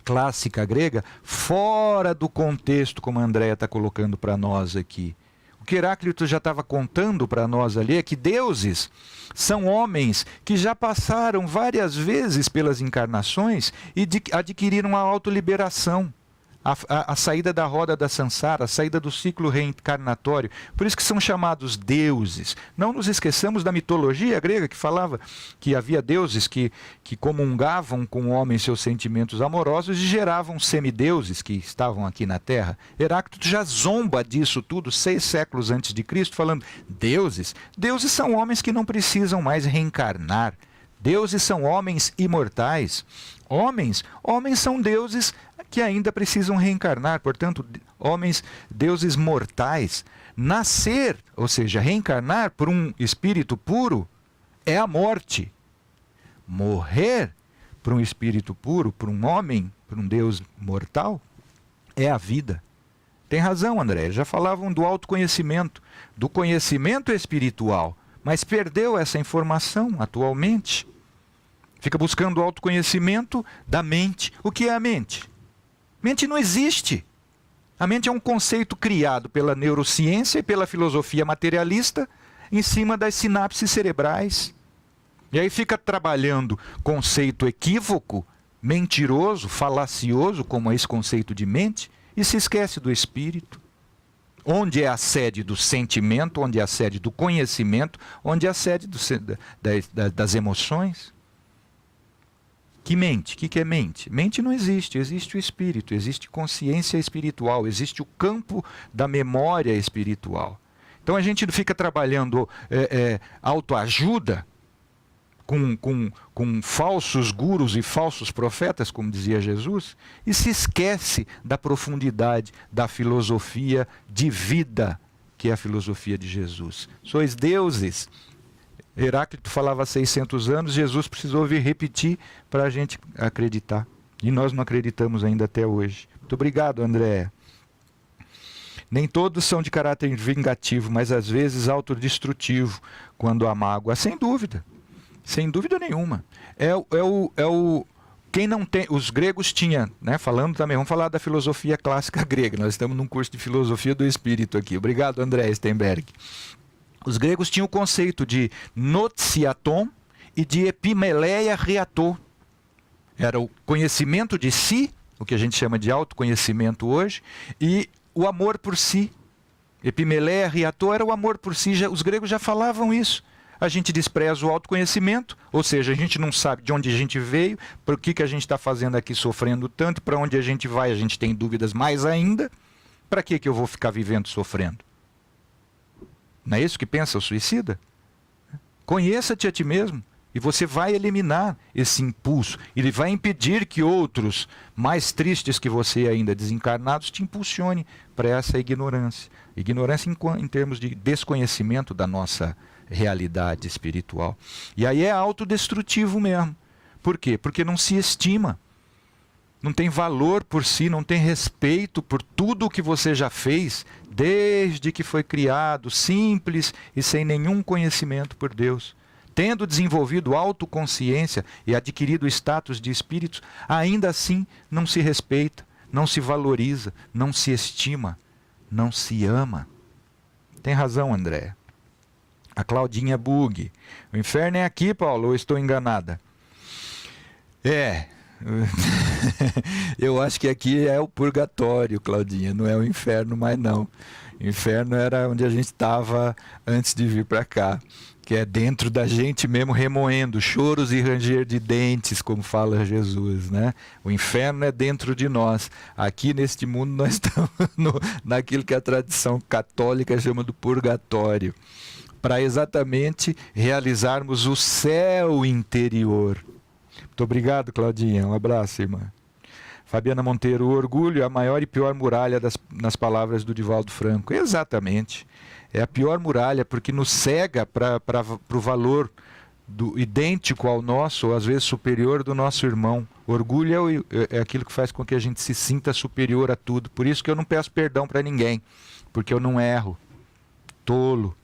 clássica grega fora do contexto, como a Andréia está colocando para nós aqui. O que Heráclito já estava contando para nós ali é que deuses são homens que já passaram várias vezes pelas encarnações e adquiriram a autoliberação, a saída da roda da samsara, a saída do ciclo reencarnatório. Por isso que são chamados deuses. Não nos esqueçamos da mitologia grega que falava que havia deuses que comungavam com o homem seus sentimentos amorosos e geravam semideuses que estavam aqui na Terra. Heráclito já zomba disso tudo 6 séculos antes de Cristo, falando deuses. Deuses são homens que não precisam mais reencarnar. Deuses são homens imortais. Homens são deuses que ainda precisam reencarnar, portanto, deuses mortais. Nascer, ou seja, reencarnar por um espírito puro, é a morte. Morrer por um espírito puro, por um homem, por um Deus mortal, é a vida. Tem razão, André, já falavam do autoconhecimento, do conhecimento espiritual, mas perdeu essa informação atualmente. Fica buscando o autoconhecimento da mente. O que é a mente? Mente não existe. A mente é um conceito criado pela neurociência e pela filosofia materialista em cima das sinapses cerebrais. E aí fica trabalhando conceito equívoco, mentiroso, falacioso, como é esse conceito de mente, e se esquece do espírito. Onde é a sede do sentimento, onde é a sede do conhecimento, onde é a sede das emoções. Que mente? O que é mente? Mente não existe, existe o espírito, existe consciência espiritual, existe o campo da memória espiritual. Então a gente fica trabalhando autoajuda com falsos gurus e falsos profetas, como dizia Jesus, e se esquece da profundidade da filosofia de vida, que é a filosofia de Jesus. Sois deuses. Heráclito falava há 600 anos, Jesus precisou vir repetir para a gente acreditar. E nós não acreditamos ainda até hoje. Muito obrigado, André. Nem todos são de caráter vingativo, mas às vezes autodestrutivo quando há mágoa. Sem dúvida nenhuma. Quem não tem, os gregos tinham, né, falando também, vamos falar da filosofia clássica grega. Nós estamos num curso de filosofia do espírito aqui. Obrigado, André Stenberg. Os gregos tinham o conceito de notiaton e de epimeleia reator. Era o conhecimento de si, o que a gente chama de autoconhecimento hoje, e o amor por si. Epimeleia reator era o amor por si. Os gregos já falavam isso. A gente despreza o autoconhecimento, ou seja, a gente não sabe de onde a gente veio, por que a gente está fazendo aqui sofrendo tanto, para onde a gente vai, a gente tem dúvidas mais ainda. Para que eu vou ficar vivendo sofrendo? Não é isso que pensa o suicida? Conheça-te a ti mesmo e você vai eliminar esse impulso. Ele vai impedir que outros, mais tristes que você ainda, desencarnados, te impulsione para essa ignorância. Ignorância em termos de desconhecimento da nossa realidade espiritual. E aí é autodestrutivo mesmo. Por quê? Porque não se estima. Não tem valor por si, não tem respeito por tudo o que você já fez, desde que foi criado, simples e sem nenhum conhecimento por Deus. Tendo desenvolvido autoconsciência e adquirido o status de espírito, ainda assim não se respeita, não se valoriza, não se estima, não se ama. Tem razão, André. A Claudinha Bug. O inferno é aqui, Paulo, ou estou enganada? Eu acho que aqui é o purgatório, Claudinha, não é o inferno mais não. O inferno era onde a gente estava antes de vir para cá, que é dentro da gente mesmo, remoendo, choros e ranger de dentes, como fala Jesus, né? O inferno é dentro de nós. Aqui neste mundo nós estamos naquilo que a tradição católica chama do purgatório, para exatamente realizarmos o céu interior. Muito obrigado, Claudinha. Um abraço, irmã. Fabiana Monteiro, o orgulho é a maior e pior muralha nas palavras do Divaldo Franco. Exatamente. É a pior muralha porque nos cega para o valor idêntico ao nosso, ou às vezes superior do nosso irmão. Orgulho é aquilo que faz com que a gente se sinta superior a tudo. Por isso que eu não peço perdão para ninguém, porque eu não erro. Tolo.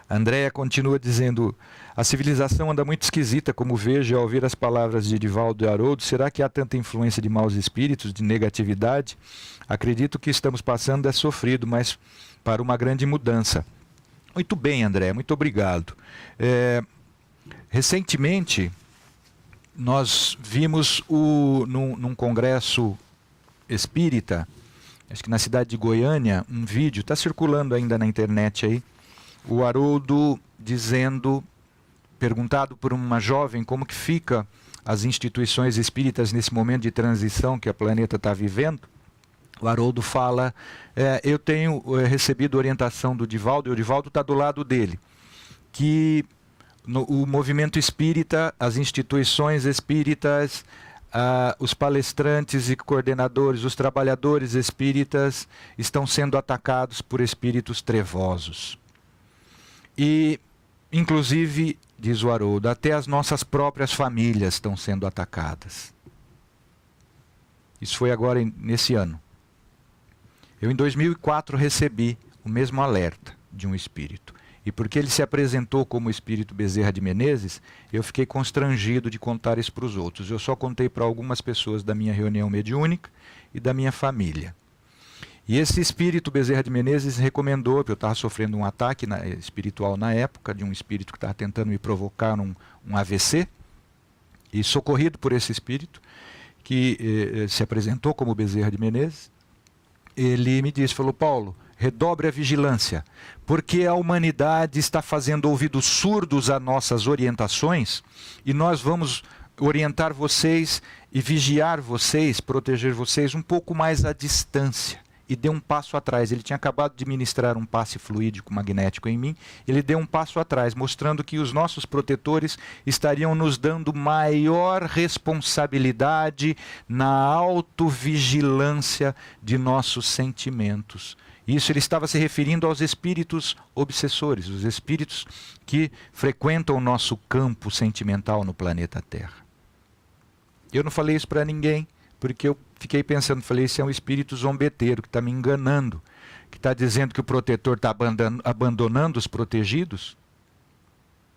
A Andréia continua dizendo: a civilização anda muito esquisita, como vejo ao ouvir as palavras de Divaldo e Haroldo. Será que há tanta influência de maus espíritos, de negatividade? Acredito que estamos passando é sofrido, mas para uma grande mudança. Muito bem, André, muito obrigado. Recentemente, nós vimos num congresso espírita, acho que na cidade de Goiânia, um vídeo, está circulando ainda na internet aí, o Haroldo dizendo, perguntado por uma jovem como que fica as instituições espíritas nesse momento de transição que o planeta está vivendo. O Haroldo fala, eu tenho recebido orientação do Divaldo, e o Divaldo está do lado dele, que o movimento espírita, as instituições espíritas, os palestrantes e coordenadores, os trabalhadores espíritas estão sendo atacados por espíritos trevosos. E, inclusive, diz o Haroldo, até as nossas próprias famílias estão sendo atacadas. Isso foi agora nesse ano. Eu, em 2004, recebi o mesmo alerta de um espírito. E porque ele se apresentou como o espírito Bezerra de Menezes, eu fiquei constrangido de contar isso para os outros. Eu só contei para algumas pessoas da minha reunião mediúnica e da minha família. E esse espírito Bezerra de Menezes recomendou, porque eu estava sofrendo um ataque espiritual na época, de um espírito que estava tentando me provocar um AVC, e socorrido por esse espírito, que se apresentou como Bezerra de Menezes, ele me disse, falou, Paulo, redobre a vigilância, porque a humanidade está fazendo ouvidos surdos a nossas orientações, e nós vamos orientar vocês e vigiar vocês, proteger vocês um pouco mais à distância. E deu um passo atrás. Ele tinha acabado de ministrar um passe fluídico magnético em mim. Ele deu um passo atrás, mostrando que os nossos protetores estariam nos dando maior responsabilidade na autovigilância de nossos sentimentos. Isso ele estava se referindo aos espíritos obsessores, os espíritos que frequentam o nosso campo sentimental no planeta Terra. Eu não falei isso para ninguém, porque eu fiquei pensando, falei, esse é um espírito zombeteiro que está me enganando, que está dizendo que o protetor está abandonando os protegidos.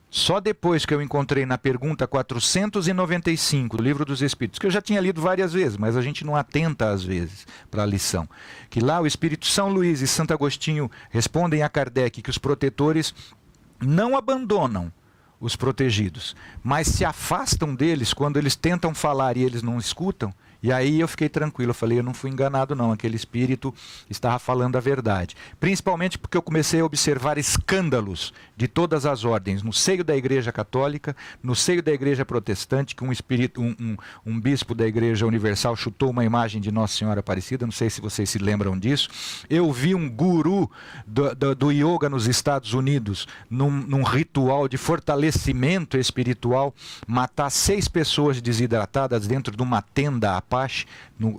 Só depois que eu encontrei na pergunta 495 do Livro dos Espíritos, que eu já tinha lido várias vezes, mas a gente não atenta às vezes para a lição, que lá o Espírito São Luís e Santo Agostinho respondem a Kardec que os protetores não abandonam os protegidos, mas se afastam deles quando eles tentam falar e eles não escutam. E aí eu fiquei tranquilo, eu falei, eu não fui enganado não, aquele espírito estava falando a verdade. Principalmente porque eu comecei a observar escândalos de todas as ordens, no seio da Igreja Católica, no seio da Igreja Protestante, que um bispo da Igreja Universal chutou uma imagem de Nossa Senhora Aparecida, não sei se vocês se lembram disso. Eu vi um guru do yoga nos Estados Unidos, num ritual de fortalecimento espiritual, matar 6 pessoas desidratadas dentro de uma tenda Apache,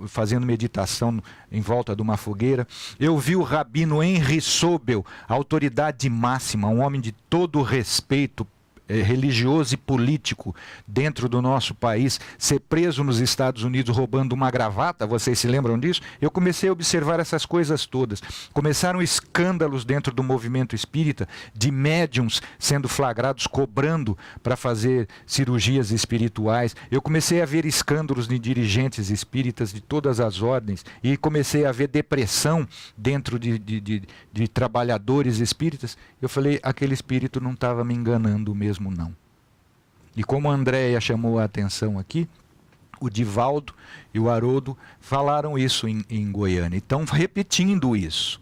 fazendo meditação em volta de uma fogueira. Eu vi o rabino Henry Sobel, autoridade máxima, um homem de todo respeito religioso e político dentro do nosso país, ser preso nos Estados Unidos roubando uma gravata, vocês se lembram disso? Eu comecei a observar essas coisas todas. Começaram escândalos dentro do movimento espírita, de médiums sendo flagrados, cobrando para fazer cirurgias espirituais. Eu comecei a ver escândalos de dirigentes espíritas de todas as ordens, e comecei a ver depressão dentro de trabalhadores espíritas. Eu falei, aquele espírito não estava me enganando mesmo não. E como a Andréia chamou a atenção aqui, o Divaldo e o Haroldo falaram isso em Goiânia. Então, repetindo isso.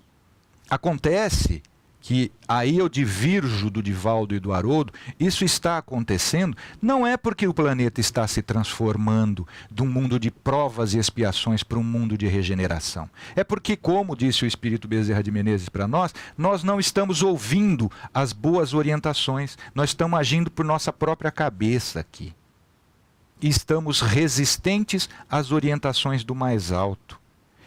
Acontece que aí eu divirjo do Divaldo e do Haroldo, isso está acontecendo, não é porque o planeta está se transformando de um mundo de provas e expiações para um mundo de regeneração. É porque, como disse o Espírito Bezerra de Menezes para nós não estamos ouvindo as boas orientações, nós estamos agindo por nossa própria cabeça aqui. e estamos resistentes às orientações do mais alto.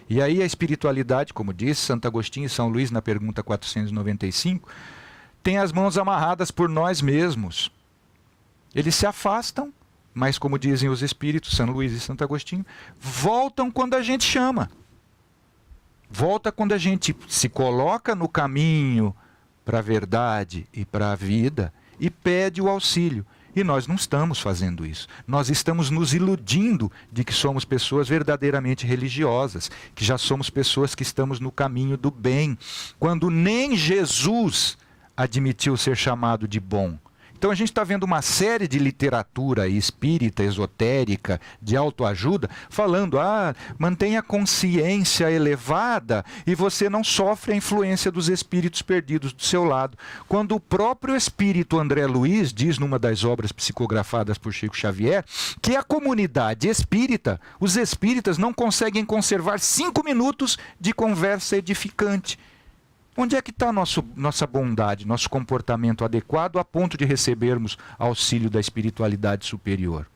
E aí a espiritualidade, como disse Santo Agostinho e São Luís na pergunta 495, tem as mãos amarradas por nós mesmos. Eles se afastam, mas como dizem os espíritos, São Luís e Santo Agostinho, voltam quando a gente chama. Volta quando a gente se coloca no caminho para a verdade e para a vida e pede o auxílio. E nós não estamos fazendo isso. Nós estamos nos iludindo de que somos pessoas verdadeiramente religiosas, que já somos pessoas que estamos no caminho do bem, quando nem Jesus admitiu ser chamado de bom. Então a gente está vendo uma série de literatura espírita, esotérica, de autoajuda, falando, mantenha a consciência elevada e você não sofre a influência dos espíritos perdidos do seu lado. Quando o próprio espírito André Luiz diz numa das obras psicografadas por Chico Xavier, que a comunidade espírita, os espíritas não conseguem conservar 5 minutos de conversa edificante. Onde é que está nossa bondade, nosso comportamento adequado a ponto de recebermos auxílio da espiritualidade superior?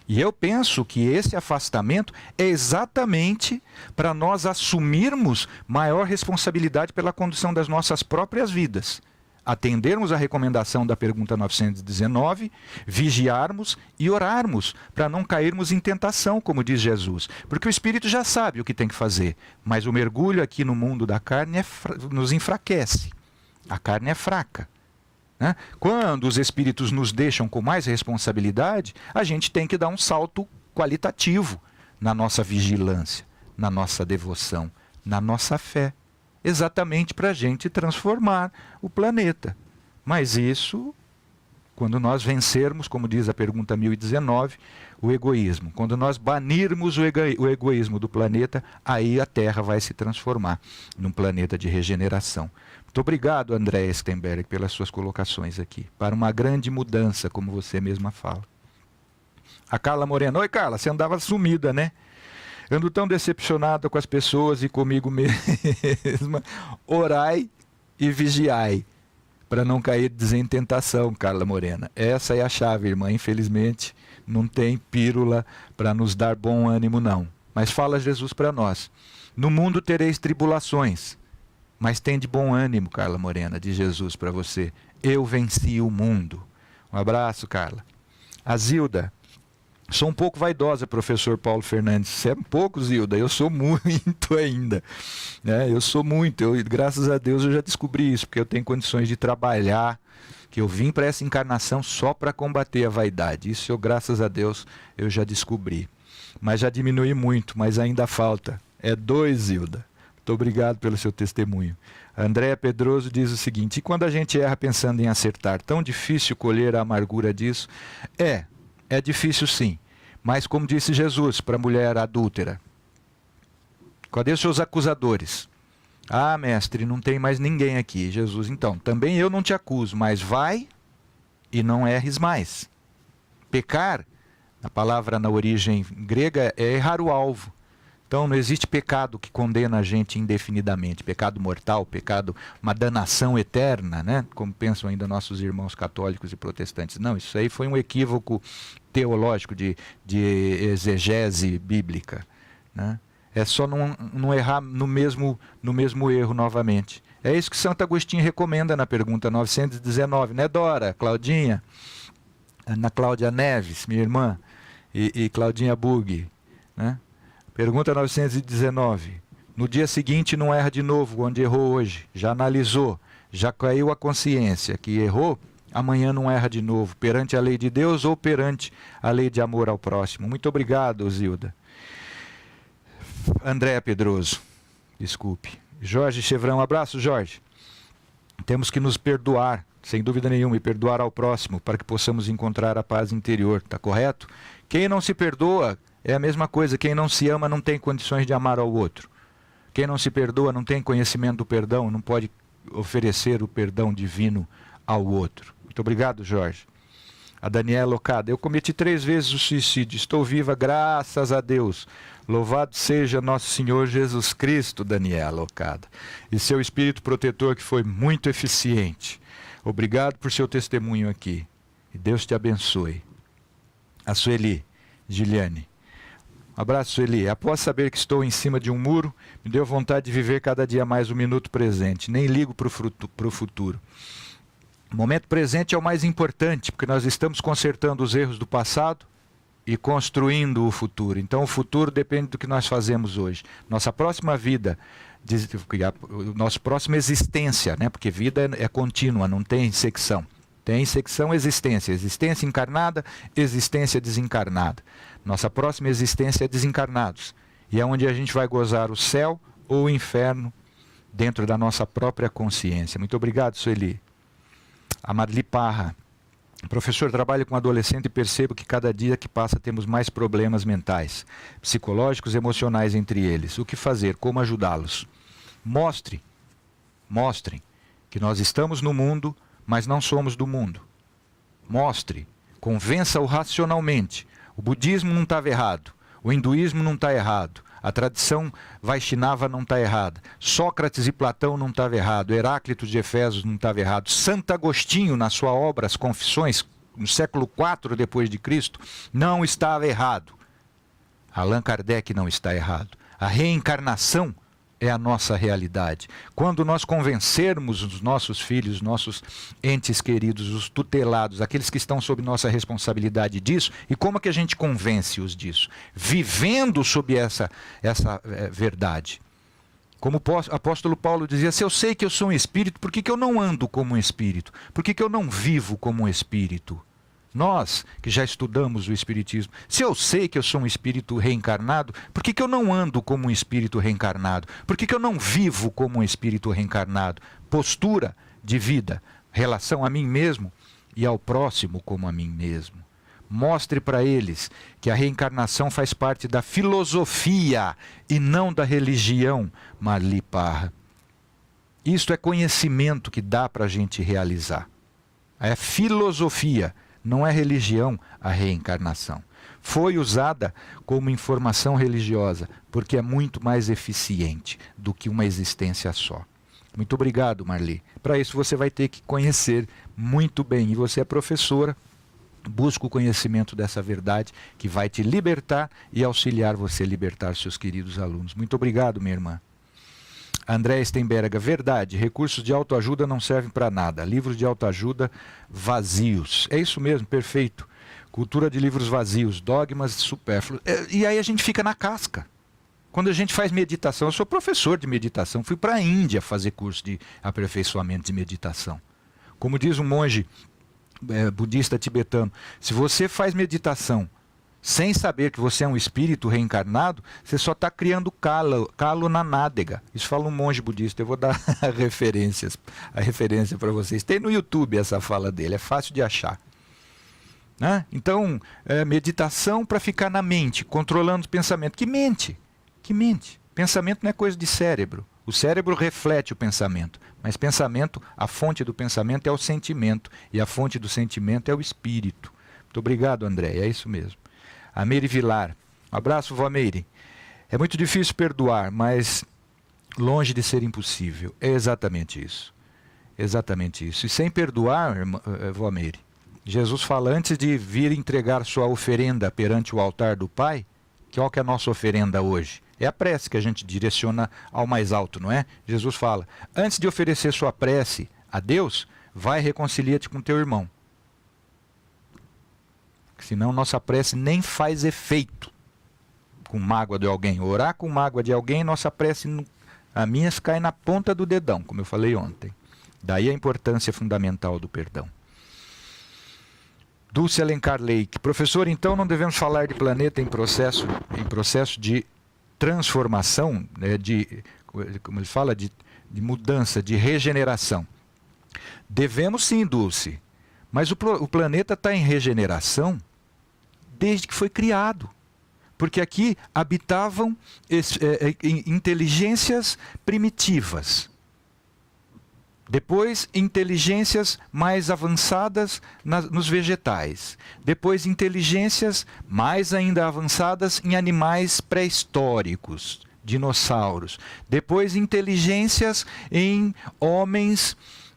E eu penso que esse afastamento é exatamente para nós assumirmos maior responsabilidade pela condução das nossas próprias vidas. Atendermos a recomendação da pergunta 919, vigiarmos e orarmos para não cairmos em tentação, como diz Jesus. Porque o Espírito já sabe o que tem que fazer, mas o mergulho aqui no mundo da carne nos enfraquece. A carne é fraca. Né? Quando os Espíritos nos deixam com mais responsabilidade, a gente tem que dar um salto qualitativo na nossa vigilância, na nossa devoção, na nossa fé. Exatamente para a gente transformar o planeta. Mas isso, quando nós vencermos, como diz a pergunta 1019, o egoísmo. Quando nós banirmos o egoísmo do planeta, aí a Terra vai se transformar num planeta de regeneração. Muito obrigado, André Stenberg, pelas suas colocações aqui. Para uma grande mudança, como você mesma fala. A Carla Moreno. Oi, Carla, você andava sumida, né? Ando tão decepcionado com as pessoas e comigo mesma. Orai e vigiai, para não cair em tentação, Carla Morena. Essa é a chave, irmã. Infelizmente, não tem pílula para nos dar bom ânimo, não. Mas fala Jesus para nós. No mundo tereis tribulações, mas tem de bom ânimo, Carla Morena, de Jesus para você. Eu venci o mundo. Um abraço, Carla. A Zilda. Sou um pouco vaidosa, professor Paulo Fernandes. Você é um pouco, Zilda, eu sou muito ainda. Eu sou muito, graças a Deus eu já descobri isso, porque eu tenho condições de trabalhar, que eu vim para essa encarnação só para combater a vaidade. Isso, graças a Deus, eu já descobri. Mas já diminui muito, mas ainda falta. É 2, Zilda. Muito obrigado pelo seu testemunho. A Andréa Pedroso diz o seguinte, e quando a gente erra pensando em acertar, tão difícil colher a amargura disso? É difícil sim, mas como disse Jesus para a mulher adúltera, cadê os seus acusadores? Ah, mestre, não tem mais ninguém aqui. Jesus, então, também eu não te acuso, mas vai e não erres mais. Pecar, a palavra na origem grega é errar o alvo. Então não existe pecado que condena a gente indefinidamente, pecado mortal, pecado, uma danação eterna, né? Como pensam ainda nossos irmãos católicos e protestantes. Não, isso aí foi um equívoco teológico de exegese bíblica, né? É só não errar no mesmo erro novamente. É isso que Santo Agostinho recomenda na pergunta 919, né, Dora, Claudinha, Ana Cláudia Neves, minha irmã, e Claudinha Bug, né? Pergunta 919. No dia seguinte não erra de novo, onde errou hoje. Já analisou, já caiu a consciência que errou, amanhã não erra de novo, perante a lei de Deus ou perante a lei de amor ao próximo. Muito obrigado, Zilda. Andréa Pedroso, desculpe. Jorge Chevrão, abraço, Jorge. Temos que nos perdoar, sem dúvida nenhuma, e perdoar ao próximo, para que possamos encontrar a paz interior, está correto? Quem não se perdoa é a mesma coisa, quem não se ama não tem condições de amar ao outro. Quem não se perdoa não tem conhecimento do perdão, não pode oferecer o perdão divino ao outro. Muito obrigado, Jorge. A Daniela Ocada, eu cometi 3 vezes o suicídio, estou viva, graças a Deus. Louvado seja nosso Senhor Jesus Cristo, Daniela Ocada, e seu Espírito protetor que foi muito eficiente. Obrigado por seu testemunho aqui, e Deus te abençoe. A Sueli, Giliane. Um abraço, Sueli. Após saber que estou em cima de um muro, me deu vontade de viver cada dia mais o minuto presente. Nem ligo para o futuro. O momento presente é o mais importante, porque nós estamos consertando os erros do passado e construindo o futuro. Então o futuro depende do que nós fazemos hoje. Nossa próxima vida, nossa próxima existência, né? Porque vida é contínua, não tem secção. Tem secção existência. Existência encarnada, existência desencarnada. Nossa próxima existência é desencarnados. E é onde a gente vai gozar o céu ou o inferno dentro da nossa própria consciência. Muito obrigado, Sueli. A Marli Parra. Professor, trabalho com adolescente e percebo que cada dia que passa temos mais problemas mentais, psicológicos e emocionais entre eles. O que fazer? Como ajudá-los? Mostrem que nós estamos no mundo, mas não somos do mundo. Mostre, convença-o racionalmente. O budismo não estava errado, o hinduísmo não está errado, a tradição Vaishnava não está errada, Sócrates e Platão não estavam errado, Heráclito de Efésios não estava errado, Santo Agostinho, na sua obra As Confissões, no século IV depois de Cristo, não estava errado. Allan Kardec não está errado. A reencarnação é a nossa realidade. Quando nós convencermos os nossos filhos, nossos entes queridos, os tutelados, aqueles que estão sob nossa responsabilidade disso, e como é que a gente convence-os disso? Vivendo sob essa verdade. Como o apóstolo Paulo dizia, se eu sei que eu sou um espírito, por que eu não ando como um espírito? Por que eu não vivo como um espírito? Nós, que já estudamos o Espiritismo, se eu sei que eu sou um espírito reencarnado, por que eu não ando como um espírito reencarnado? Por que eu não vivo como um espírito reencarnado? Postura de vida, relação a mim mesmo e ao próximo como a mim mesmo. Mostre para eles que a reencarnação faz parte da filosofia e não da religião, Marli Parra. Isto é conhecimento que dá para a gente realizar. É filosofia. Não é religião a reencarnação. Foi usada como informação religiosa, porque é muito mais eficiente do que uma existência só. Muito obrigado, Marli. Para isso você vai ter que conhecer muito bem. E você é professora, busca o conhecimento dessa verdade que vai te libertar e auxiliar você a libertar seus queridos alunos. Muito obrigado, minha irmã. André Stenberga, verdade, recursos de autoajuda não servem para nada, livros de autoajuda vazios. É isso mesmo, perfeito. Cultura de livros vazios, dogmas supérfluos. E aí a gente fica na casca. Quando a gente faz meditação, eu sou professor de meditação, fui para a Índia fazer curso de aperfeiçoamento de meditação. Como diz um monge budista tibetano, se você faz meditação sem saber que você é um espírito reencarnado, você só está criando calo na nádega. Isso fala um monge budista. Eu vou dar a referência para vocês. Tem no YouTube essa fala dele, é fácil de achar. Né? Então, meditação para ficar na mente, controlando o pensamento. Que mente? Pensamento não é coisa de cérebro. O cérebro reflete o pensamento, mas pensamento, a fonte do pensamento é o sentimento, e a fonte do sentimento é o espírito. Muito obrigado, André, é isso mesmo. A Meire Vilar. Um abraço, vó Meire. É muito difícil perdoar, mas longe de ser impossível. É exatamente isso. Exatamente isso. E sem perdoar, vó Meire, Jesus fala, antes de vir entregar sua oferenda perante o altar do Pai, qual que é a nossa oferenda hoje? É a prece que a gente direciona ao mais alto, não é? Jesus fala, antes de oferecer sua prece a Deus, vai e reconcilia-te com teu irmão. Senão nossa prece nem faz efeito com mágoa de alguém. Orar com mágoa de alguém, nossa prece, a minha cai na ponta do dedão, como eu falei ontem. Daí a importância fundamental do perdão. Dulce Alencar Leite. Professor, então não devemos falar de planeta em processo de transformação, né, como ele fala, de mudança, de regeneração. Devemos sim, Dulce. Mas o planeta está em regeneração desde que foi criado. Porque aqui habitavam inteligências primitivas. Depois, inteligências mais avançadas nos vegetais. Depois, inteligências mais ainda avançadas em animais pré-históricos, dinossauros. Depois, inteligências em homens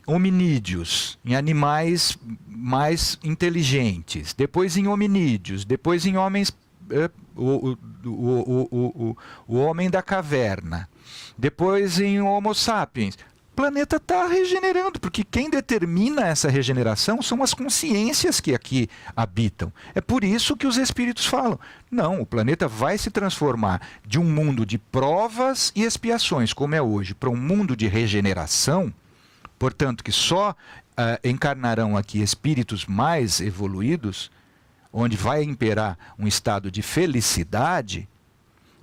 hominídeos, em animais mais inteligentes, depois em hominídeos, depois em homens, o homem da caverna, depois em Homo sapiens. O planeta está regenerando, porque quem determina essa regeneração são as consciências que aqui habitam. É por isso que os espíritos falam. Não, o planeta vai se transformar de um mundo de provas e expiações, como é hoje, para um mundo de regeneração. Portanto, que só encarnarão aqui espíritos mais evoluídos, onde vai imperar um estado de felicidade,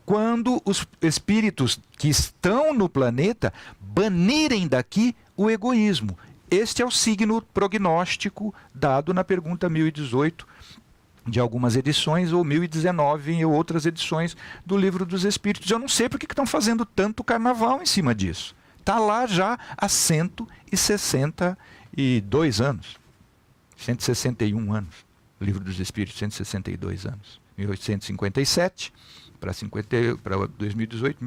quando os espíritos que estão no planeta banirem daqui o egoísmo. Este é o signo prognóstico dado na pergunta 1018 de algumas edições, ou 1019 em outras edições do Livro dos Espíritos. Eu não sei por que estão fazendo tanto carnaval em cima disso. Está lá já há 162 anos. 161 anos. O Livro dos Espíritos, 162 anos. 1857 para 2018,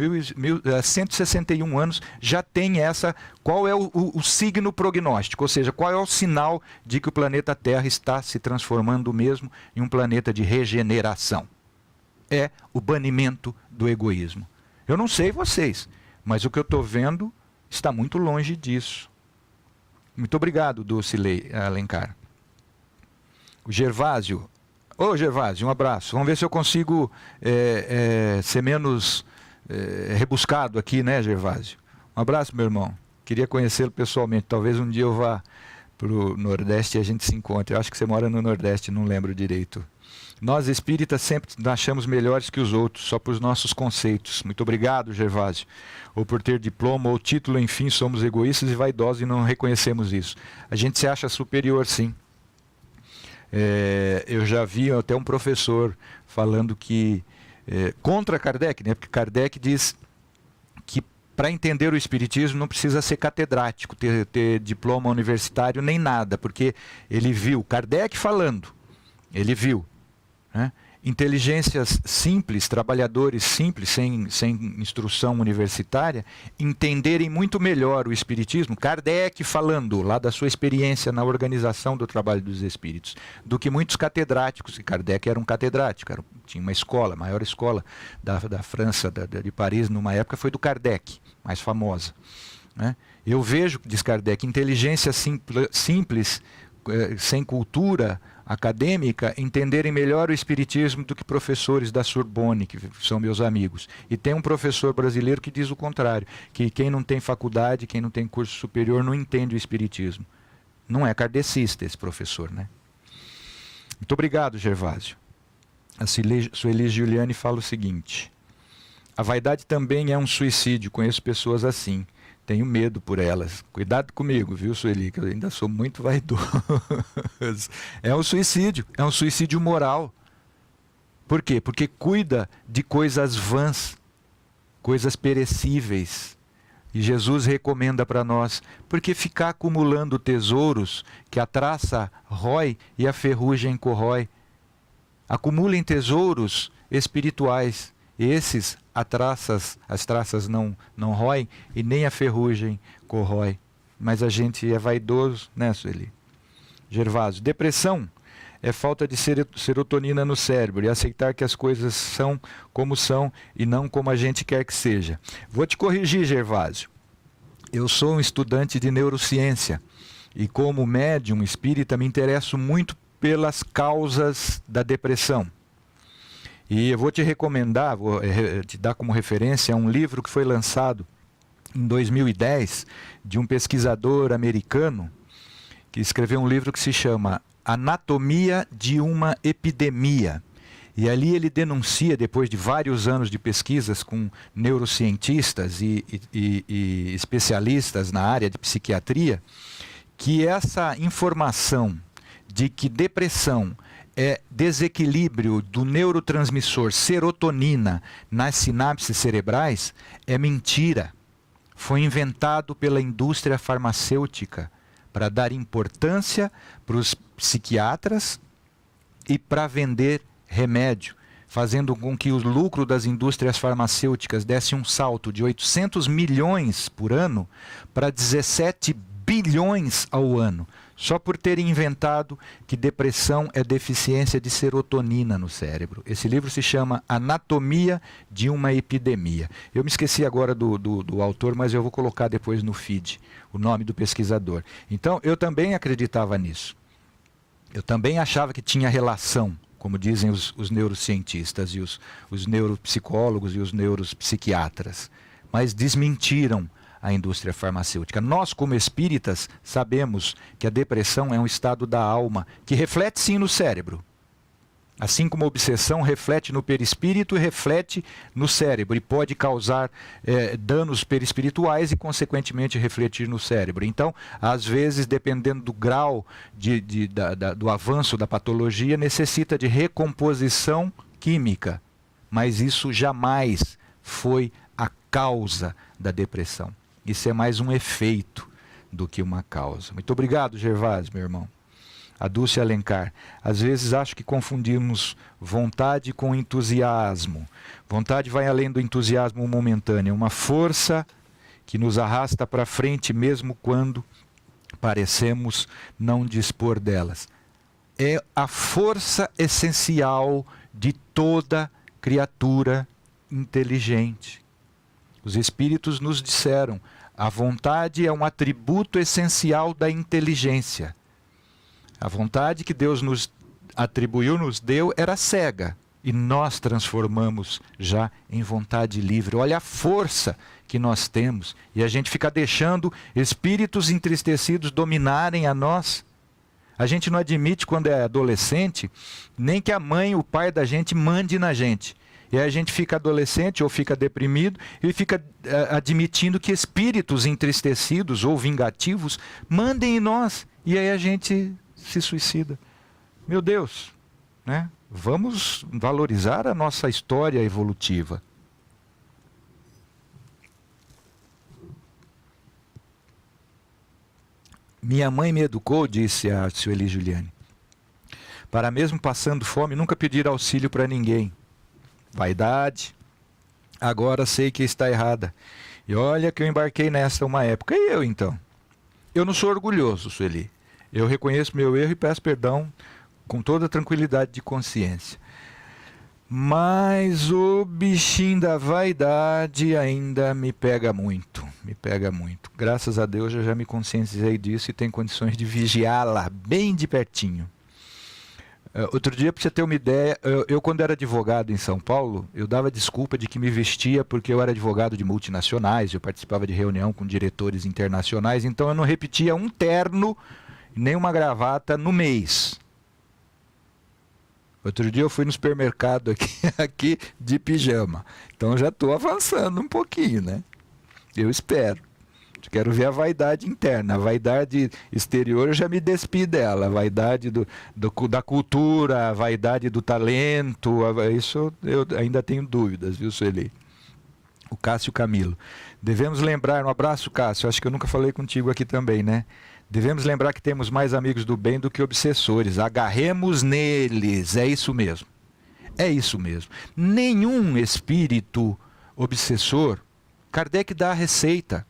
161 anos, já tem essa... Qual é o signo prognóstico? Ou seja, qual é o sinal de que o planeta Terra está se transformando mesmo em um planeta de regeneração? É o banimento do egoísmo. Eu não sei vocês, mas o que eu estou vendo está muito longe disso. Muito obrigado, Dulcilei Alencar. O Gervásio. Ô, Gervásio, um abraço. Vamos ver se eu consigo ser menos rebuscado aqui, né, Gervásio? Um abraço, meu irmão. Queria conhecê-lo pessoalmente. Talvez um dia eu vá para o Nordeste e a gente se encontre. Eu acho que você mora no Nordeste, não lembro direito. Nós espíritas sempre nos achamos melhores que os outros, só por os nossos conceitos. Muito obrigado, Gervásio. Ou por ter diploma ou título, enfim, somos egoístas e vaidosos e não reconhecemos isso. A gente se acha superior, sim. Eu já vi até um professor falando que, contra Kardec, né? Porque Kardec diz que para entender o Espiritismo não precisa ser catedrático, ter diploma universitário nem nada, porque ele viu, Kardec falando, ele viu, né? Inteligências simples, trabalhadores simples, sem instrução universitária, entenderem muito melhor o Espiritismo, Kardec falando lá da sua experiência na organização do trabalho dos espíritos, do que muitos catedráticos, e Kardec era um catedrático, tinha uma escola, a maior escola da França, de Paris, numa época foi do Kardec, mais famosa, né? Eu vejo, diz Kardec, inteligência simples, sem cultura acadêmica, entenderem melhor o Espiritismo do que professores da Sorbonne, que são meus amigos. E tem um professor brasileiro que diz o contrário, que quem não tem faculdade, quem não tem curso superior, não entende o Espiritismo. Não é kardecista esse professor, né? Muito obrigado, Gervásio. A Sueli Giuliani fala o seguinte: a vaidade também é um suicídio, conheço pessoas assim. Tenho medo por elas. Cuidado comigo, viu, Sueli, que eu ainda sou muito vaidoso. É um suicídio moral. Por quê? Porque cuida de coisas vãs, coisas perecíveis. E Jesus recomenda para nós, porque ficar acumulando tesouros que a traça rói e a ferrugem corrói. Acumulem tesouros espirituais. Esses, as traças não roem e nem a ferrugem corrói. Mas a gente é vaidoso, né, Sueli? Gervásio, depressão é falta de serotonina no cérebro e aceitar que as coisas são como são e não como a gente quer que seja. Vou te corrigir, Gervásio. Eu sou um estudante de neurociência e como médium espírita me interesso muito pelas causas da depressão. E eu vou te recomendar, vou te dar como referência um livro que foi lançado em 2010 de um pesquisador americano que escreveu um livro que se chama Anatomia de uma Epidemia. E ali ele denuncia, depois de vários anos de pesquisas com neurocientistas e especialistas na área de psiquiatria, que essa informação de que depressão é desequilíbrio do neurotransmissor serotonina nas sinapses cerebrais é mentira. Foi inventado pela indústria farmacêutica para dar importância para os psiquiatras e para vender remédio, fazendo com que o lucro das indústrias farmacêuticas desse um salto de 800 milhões por ano para 17 bilhões ao ano, só por terem inventado que depressão é deficiência de serotonina no cérebro. Esse livro se chama Anatomia de uma Epidemia. Eu me esqueci agora do autor, mas eu vou colocar depois no feed o nome do pesquisador. Então, eu também acreditava nisso. Eu também achava que tinha relação, como dizem os neurocientistas e os neuropsicólogos e os neuropsiquiatras. Mas desmentiram a indústria farmacêutica. Nós, como espíritas, sabemos que a depressão é um estado da alma que reflete sim no cérebro. Assim como a obsessão reflete no perispírito e reflete no cérebro e pode causar danos perispirituais e, consequentemente, refletir no cérebro. Então, às vezes, dependendo do grau do avanço da patologia, necessita de recomposição química. Mas isso jamais foi a causa da depressão. Isso é mais um efeito do que uma causa. Muito obrigado, Gervásio, meu irmão. A Dulce Alencar. Às vezes acho que confundimos vontade com entusiasmo. Vontade vai além do entusiasmo momentâneo. É uma força que nos arrasta para frente mesmo quando parecemos não dispor delas. É a força essencial de toda criatura inteligente. Os espíritos nos disseram, a vontade é um atributo essencial da inteligência. A vontade que Deus nos atribuiu, nos deu, era cega. E nós transformamos já em vontade livre. Olha a força que nós temos. E a gente fica deixando espíritos entristecidos dominarem a nós. A gente não admite, quando é adolescente, nem que a mãe, o pai da gente mande na gente. E aí a gente fica adolescente ou fica deprimido e fica admitindo que espíritos entristecidos ou vingativos mandem em nós. E aí a gente se suicida. Meu Deus, né? Vamos valorizar a nossa história evolutiva. Minha mãe me educou, disse a Sueli Juliane, para mesmo passando fome nunca pedir auxílio para ninguém. Vaidade, agora sei que está errada. E olha que eu embarquei nessa uma época. E eu então? Eu não sou orgulhoso, Sueli. Eu reconheço meu erro e peço perdão com toda a tranquilidade de consciência. Mas o bichinho da vaidade ainda me pega muito, me pega muito. Graças a Deus eu já me conscientizei disso e tenho condições de vigiá-la bem de pertinho. Outro dia, para você ter uma ideia, eu quando era advogado em São Paulo, eu dava desculpa de que me vestia porque eu era advogado de multinacionais, eu participava de reunião com diretores internacionais, então eu não repetia um terno nem uma gravata no mês. Outro dia eu fui no supermercado aqui de pijama, então já estou avançando um pouquinho, né? Eu espero. Quero ver a vaidade interna. A vaidade exterior eu já me despi dela. A vaidade da cultura, a vaidade do talento. Isso eu ainda tenho dúvidas, viu, Sueli? O Cássio Camilo. Devemos lembrar, um abraço, Cássio. Acho que eu nunca falei contigo aqui também, né? Devemos lembrar que temos mais amigos do bem do que obsessores. Agarremos neles. É isso mesmo. É isso mesmo. Nenhum espírito obsessor, Kardec dá a receita.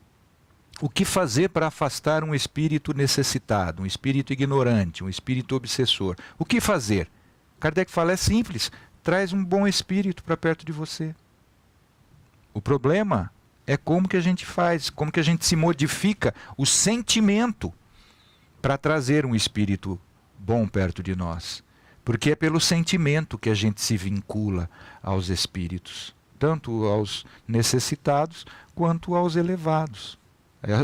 O que fazer para afastar um espírito necessitado, um espírito ignorante, um espírito obsessor? O que fazer? Kardec fala, é simples, traz um bom espírito para perto de você. O problema é como que a gente faz, como que a gente se modifica o sentimento para trazer um espírito bom perto de nós. Porque é pelo sentimento que a gente se vincula aos espíritos, tanto aos necessitados quanto aos elevados.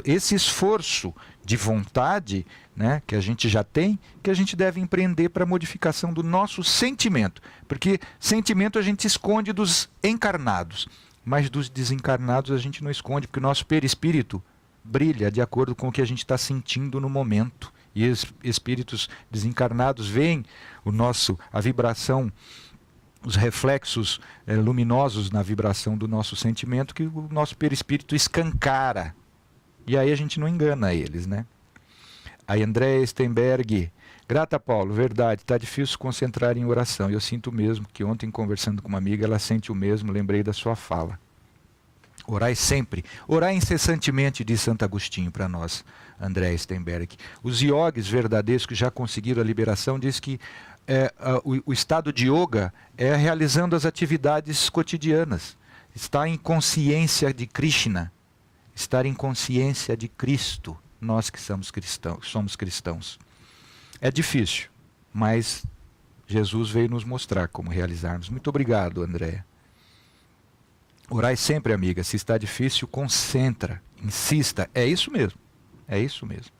Esse esforço de vontade, né, que a gente já tem, que a gente deve empreender para a modificação do nosso sentimento. Porque sentimento a gente esconde dos encarnados, mas dos desencarnados a gente não esconde, porque o nosso perispírito brilha de acordo com o que a gente está sentindo no momento. E espíritos desencarnados veem a vibração, os reflexos luminosos na vibração do nosso sentimento, que o nosso perispírito escancara. E aí a gente não engana eles, né? A Andréa Stenberg. Grata, Paulo, verdade, está difícil se concentrar em oração. Eu sinto mesmo que ontem, conversando com uma amiga, ela sente o mesmo, lembrei da sua fala. Orai sempre. Orai incessantemente, diz Santo Agostinho para nós, André Stenberg. Os iogues verdadeiros que já conseguiram a liberação diz que o estado de yoga é realizando as atividades cotidianas. Estar em consciência de Krishna. Estar em consciência de Cristo. Nós que somos cristãos. É difícil, mas Jesus veio nos mostrar como realizarmos. Muito obrigado, Andréa. Orai sempre, amiga. Se está difícil, concentra, insista. É isso mesmo. É isso mesmo.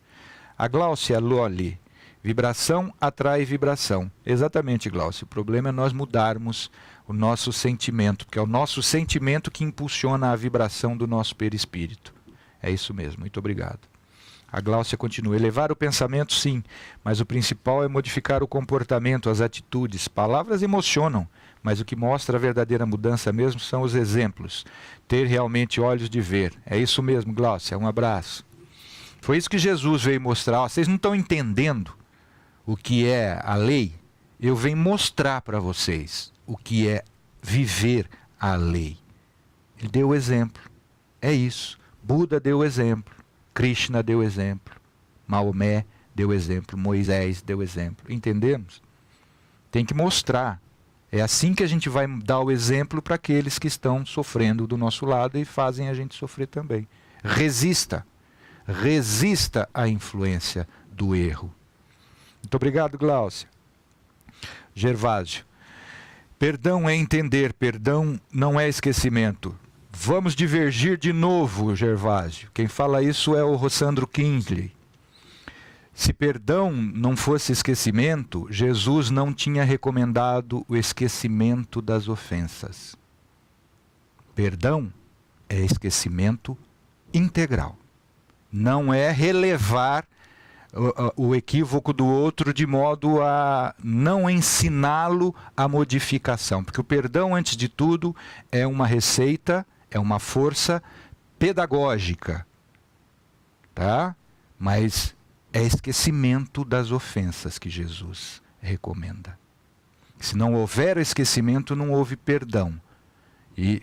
A Gláucia Loli. Vibração atrai vibração. Exatamente, Gláucia. O problema é nós mudarmos o nosso sentimento, porque é o nosso sentimento que impulsiona a vibração do nosso perispírito. É isso mesmo. Muito obrigado. A Gláucia continua. Elevar o pensamento, sim, mas o principal é modificar o comportamento, as atitudes. Palavras emocionam, mas o que mostra a verdadeira mudança mesmo são os exemplos. Ter realmente olhos de ver. É isso mesmo, Gláucia. Um abraço. Foi isso que Jesus veio mostrar. Ó, vocês não estão entendendo o que é a lei? Eu venho mostrar para vocês o que é viver a lei. Ele deu o exemplo. É isso. Buda deu o exemplo. Krishna deu exemplo, Maomé deu exemplo, Moisés deu exemplo. Entendemos? Tem que mostrar. É assim que a gente vai dar o exemplo para aqueles que estão sofrendo do nosso lado e fazem a gente sofrer também. Resista. Resista à influência do erro. Muito obrigado, Gláucia. Gervásio. Perdão é entender, perdão não é esquecimento. Vamos divergir de novo, Gervásio. Quem fala isso é o Rossandro Kingsley. Se perdão não fosse esquecimento, Jesus não tinha recomendado o esquecimento das ofensas. Perdão é esquecimento integral. Não é relevar o equívoco do outro de modo a não ensiná-lo a modificação. Porque o perdão, antes de tudo, é uma receita, é uma força pedagógica, tá? Mas é esquecimento das ofensas que Jesus recomenda. Se não houver esquecimento, não houve perdão. E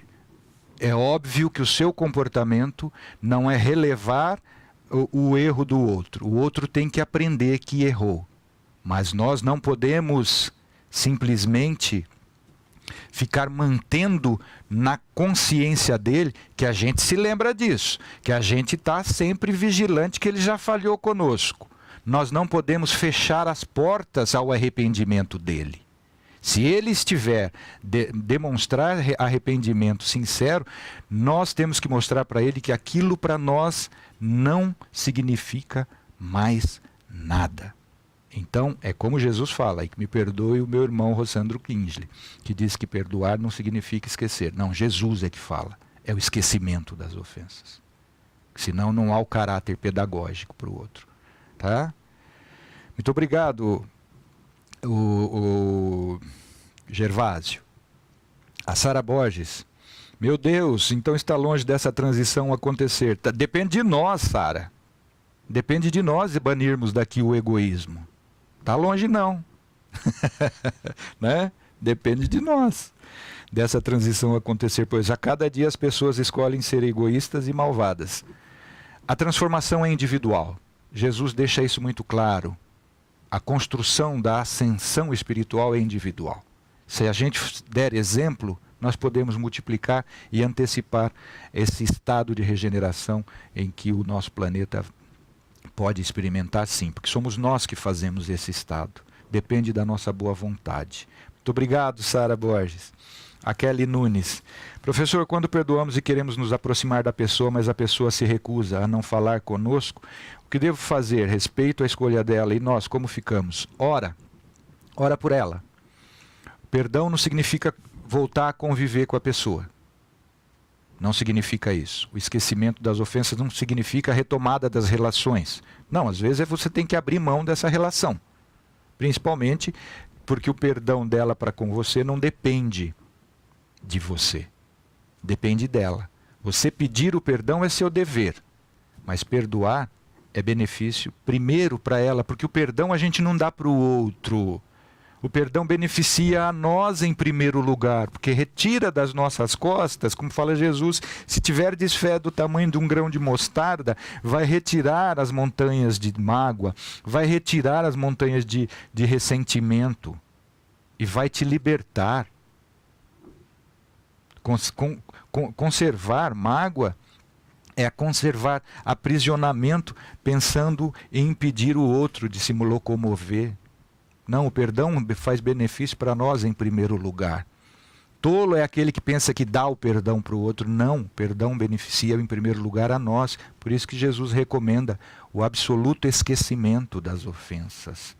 é óbvio que o seu comportamento não é relevar o erro do outro. O outro tem que aprender que errou. Mas nós não podemos simplesmente ficar mantendo na consciência dele que a gente se lembra disso, que a gente está sempre vigilante que ele já falhou conosco. Nós não podemos fechar as portas ao arrependimento dele. Se ele estiver demonstrar arrependimento sincero, nós temos que mostrar para ele que aquilo para nós não significa mais nada. Então, é como Jesus fala, e que me perdoe o meu irmão Rossandro Kingsley, que diz que perdoar não significa esquecer. Não, Jesus é que fala. É o esquecimento das ofensas. Senão não há o caráter pedagógico para o outro. Tá? Muito obrigado, o Gervásio. A Sara Borges. Meu Deus, então está longe dessa transição acontecer. Depende de nós, Sara. Depende de nós banirmos daqui o egoísmo. Está longe não. Né? Depende de nós dessa transição acontecer, pois a cada dia as pessoas escolhem ser egoístas e malvadas. A transformação é individual. Jesus deixa isso muito claro. A construção da ascensão espiritual é individual. Se a gente der exemplo, nós podemos multiplicar e antecipar esse estado de regeneração em que o nosso planeta pode experimentar, sim, porque somos nós que fazemos esse estado. Depende da nossa boa vontade. Muito obrigado, Sara Borges. A Kelly Nunes. Professor, quando perdoamos e queremos nos aproximar da pessoa, mas a pessoa se recusa a não falar conosco, o que devo fazer? Respeito a escolha dela e nós, como ficamos? Ora por ela. Perdão não significa voltar a conviver com a pessoa. Não significa isso. O esquecimento das ofensas não significa a retomada das relações. Não, às vezes você tem que abrir mão dessa relação. Principalmente porque o perdão dela para com você não depende de você. Depende dela. Você pedir o perdão é seu dever. Mas perdoar é benefício primeiro para ela, porque o perdão a gente não dá para o outro. O perdão beneficia a nós em primeiro lugar, porque retira das nossas costas, como fala Jesus, se tiverdes fé do tamanho de um grão de mostarda, vai retirar as montanhas de mágoa, vai retirar as montanhas de ressentimento e vai te libertar. Conservar mágoa é conservar aprisionamento, pensando em impedir o outro de se locomover. Não, o perdão faz benefício para nós em primeiro lugar. Tolo é aquele que pensa que dá o perdão para o outro. Não, o perdão beneficia em primeiro lugar a nós. Por isso que Jesus recomenda o absoluto esquecimento das ofensas.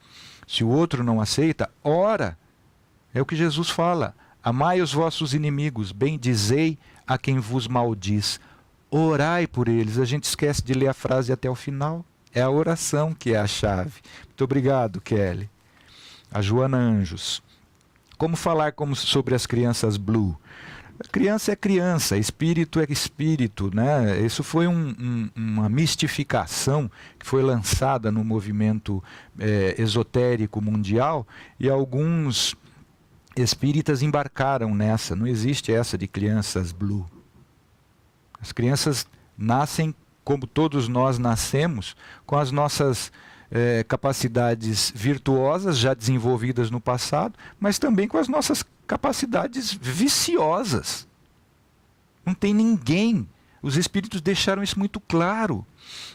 Se o outro não aceita, ora. É o que Jesus fala. Amai os vossos inimigos, bendizei a quem vos maldiz. Orai por eles. A gente esquece de ler a frase até o final. É a oração que é a chave. Muito obrigado, Kelly. A Joana Anjos. Como falar sobre as crianças blue? Criança é criança, espírito é espírito, né? Isso foi uma mistificação que foi lançada no movimento esotérico mundial, e alguns espíritas embarcaram nessa. Não existe essa de crianças blue. As crianças nascem como todos nós nascemos, com as nossas capacidades virtuosas já desenvolvidas no passado, mas também com as nossas capacidades viciosas. Não tem ninguém, os espíritos deixaram isso muito claro,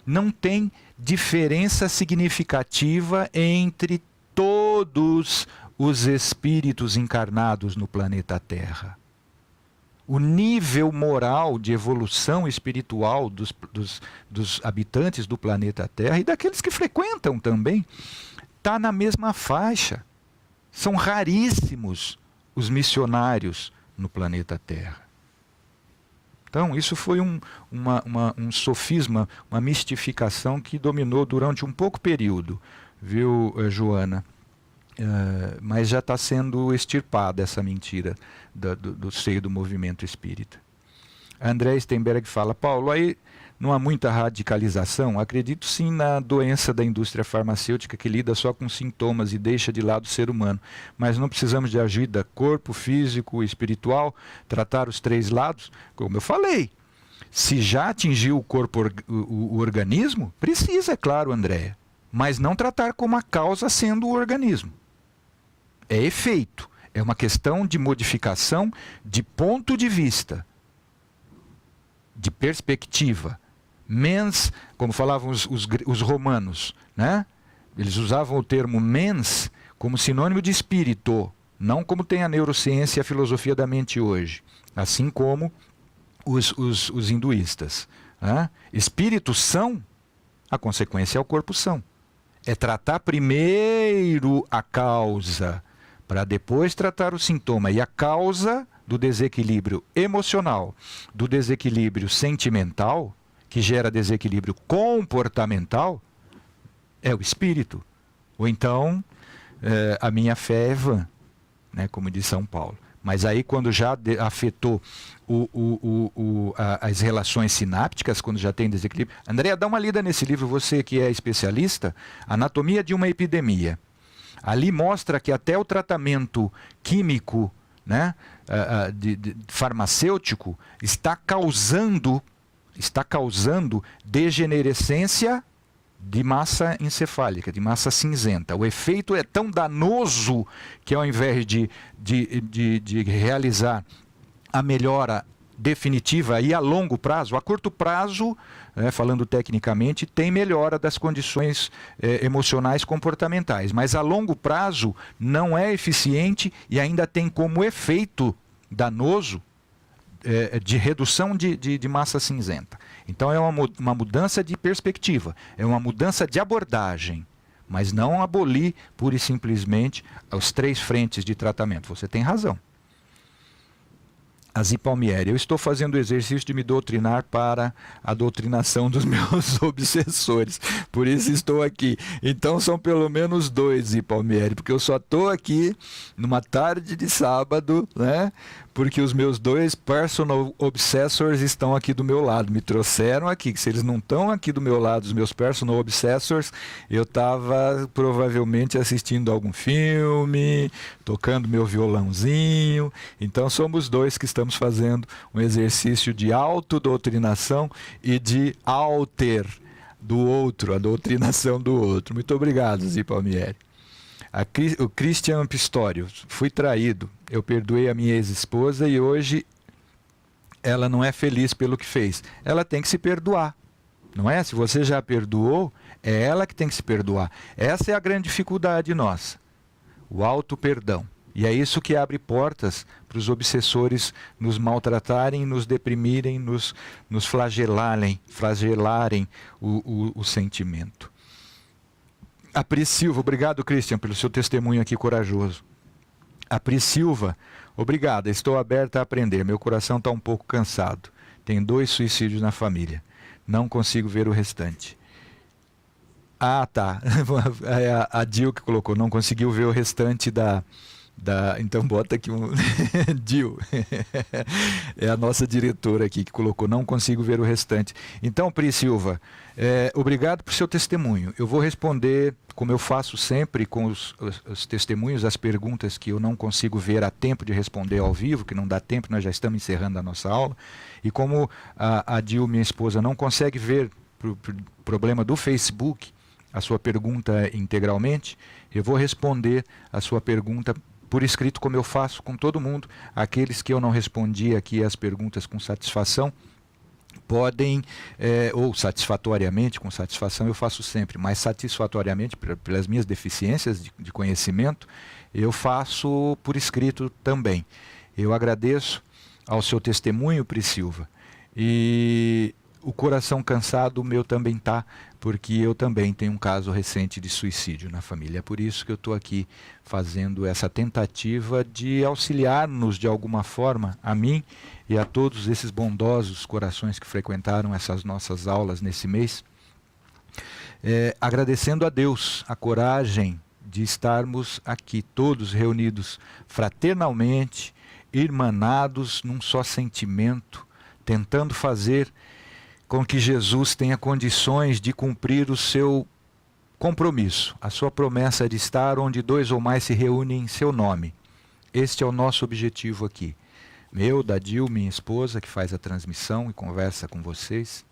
não tem diferença significativa entre todos os espíritos encarnados no planeta Terra. O nível moral de evolução espiritual dos habitantes do planeta Terra e daqueles que frequentam também está na mesma faixa. São raríssimos os missionários no planeta Terra. Então, isso foi um sofisma, uma mistificação que dominou durante um pouco período, viu, Joana? Mas já está sendo extirpada essa mentira do seio do movimento espírita. André Stenberg fala: Paulo, aí não há muita radicalização? Acredito sim na doença da indústria farmacêutica que lida só com sintomas e deixa de lado o ser humano, mas não precisamos de ajuda corpo, físico e espiritual, tratar os três lados? Como eu falei, se já atingiu o corpo, o organismo, precisa, é claro, Andréia, mas não tratar como a causa sendo o organismo. É efeito, é uma questão de modificação de ponto de vista, de perspectiva. Mens, como falavam os romanos, né? Eles usavam o termo mens como sinônimo de espírito, não como tem a neurociência e a filosofia da mente hoje, assim como os hinduístas. Né? Espíritos são, a consequência é o corpo são. É tratar primeiro a causa, para depois tratar o sintoma. E a causa do desequilíbrio emocional, do desequilíbrio sentimental, que gera desequilíbrio comportamental, é o espírito. Ou então, a minha fé é vã, né, como diz São Paulo. Mas aí, quando já afetou as relações sinápticas, quando já tem desequilíbrio... Andréa, dá uma lida nesse livro, você que é especialista, Anatomia de uma Epidemia. Ali mostra que até o tratamento químico, né, farmacêutico, está causando degenerescência de massa encefálica, de massa cinzenta. O efeito é tão danoso que, ao invés de realizar a melhora definitiva e a longo prazo, a curto prazo, falando tecnicamente, tem melhora das condições emocionais comportamentais, mas a longo prazo não é eficiente e ainda tem como efeito danoso de redução de massa cinzenta. Então é uma mudança de perspectiva, é uma mudança de abordagem, mas não abolir pura e simplesmente as três frentes de tratamento. Você tem razão. Azi Palmieri: eu estou fazendo o exercício de me doutrinar para a doutrinação dos meus obsessores, por isso estou aqui. Então são pelo menos dois, Azi Palmieri, porque eu só estou aqui numa tarde de sábado, né, porque os meus 2 personal obsessors estão aqui do meu lado, me trouxeram aqui, que se eles não estão aqui do meu lado, os meus personal obsessors, eu estava provavelmente assistindo algum filme, tocando meu violãozinho. Então somos 2 que estamos fazendo um exercício de autodoutrinação e de alter do outro, a doutrinação do outro. Muito obrigado, Zi Palmieri. O Christian Pistório: fui traído, eu perdoei a minha ex-esposa e hoje ela não é feliz pelo que fez. Ela tem que se perdoar, não é? Se você já perdoou, é ela que tem que se perdoar. Essa é a grande dificuldade nossa, o auto-perdão. E é isso que abre portas para os obsessores nos maltratarem, nos deprimirem, nos flagelarem o sentimento. A Pri Silva: obrigado, Christian, pelo seu testemunho aqui corajoso. A Pri Silva: obrigada, estou aberta a aprender, meu coração está um pouco cansado. Tem 2 suicídios na família, não consigo ver o restante. Ah, tá, é a Dil que colocou, não conseguiu ver o restante então bota aqui um Dil, é a nossa diretora aqui que colocou, não consigo ver o restante. Então, Pri Silva, obrigado por seu testemunho. Eu vou responder, como eu faço sempre com os testemunhos, as perguntas que eu não consigo ver a tempo de responder ao vivo, que não dá tempo, nós já estamos encerrando a nossa aula. E como a Dil, minha esposa, não consegue ver pro problema do Facebook a sua pergunta integralmente, eu vou responder a sua pergunta por escrito, como eu faço com todo mundo. Aqueles que eu não respondi aqui as perguntas com satisfação, podem, ou satisfatoriamente, com satisfação eu faço sempre, mas satisfatoriamente, pelas minhas deficiências de conhecimento, eu faço por escrito também. Eu agradeço ao seu testemunho, Pri Silva, e o coração cansado meu também está, porque eu também tenho um caso recente de suicídio na família. É por isso que eu estou aqui fazendo essa tentativa de auxiliar-nos de alguma forma, a mim e a todos esses bondosos corações que frequentaram essas nossas aulas nesse mês, agradecendo a Deus a coragem de estarmos aqui todos reunidos fraternalmente, irmanados num só sentimento, tentando fazer com que Jesus tenha condições de cumprir o seu compromisso, a sua promessa de estar onde 2 ou mais se reúnem em seu nome. Este é o nosso objetivo aqui. Meu, da Dil, minha esposa, que faz a transmissão e conversa com vocês,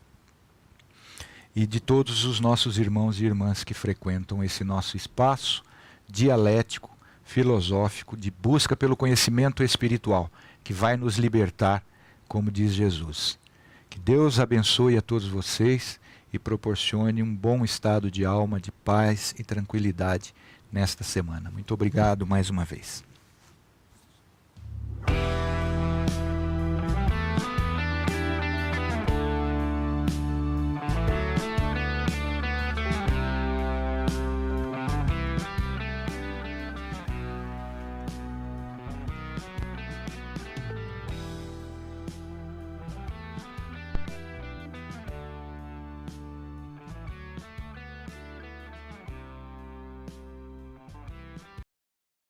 e de todos os nossos irmãos e irmãs que frequentam esse nosso espaço dialético, filosófico, de busca pelo conhecimento espiritual, que vai nos libertar, como diz Jesus. Que Deus abençoe a todos vocês e proporcione um bom estado de alma, de paz e tranquilidade nesta semana. Muito obrigado mais uma vez.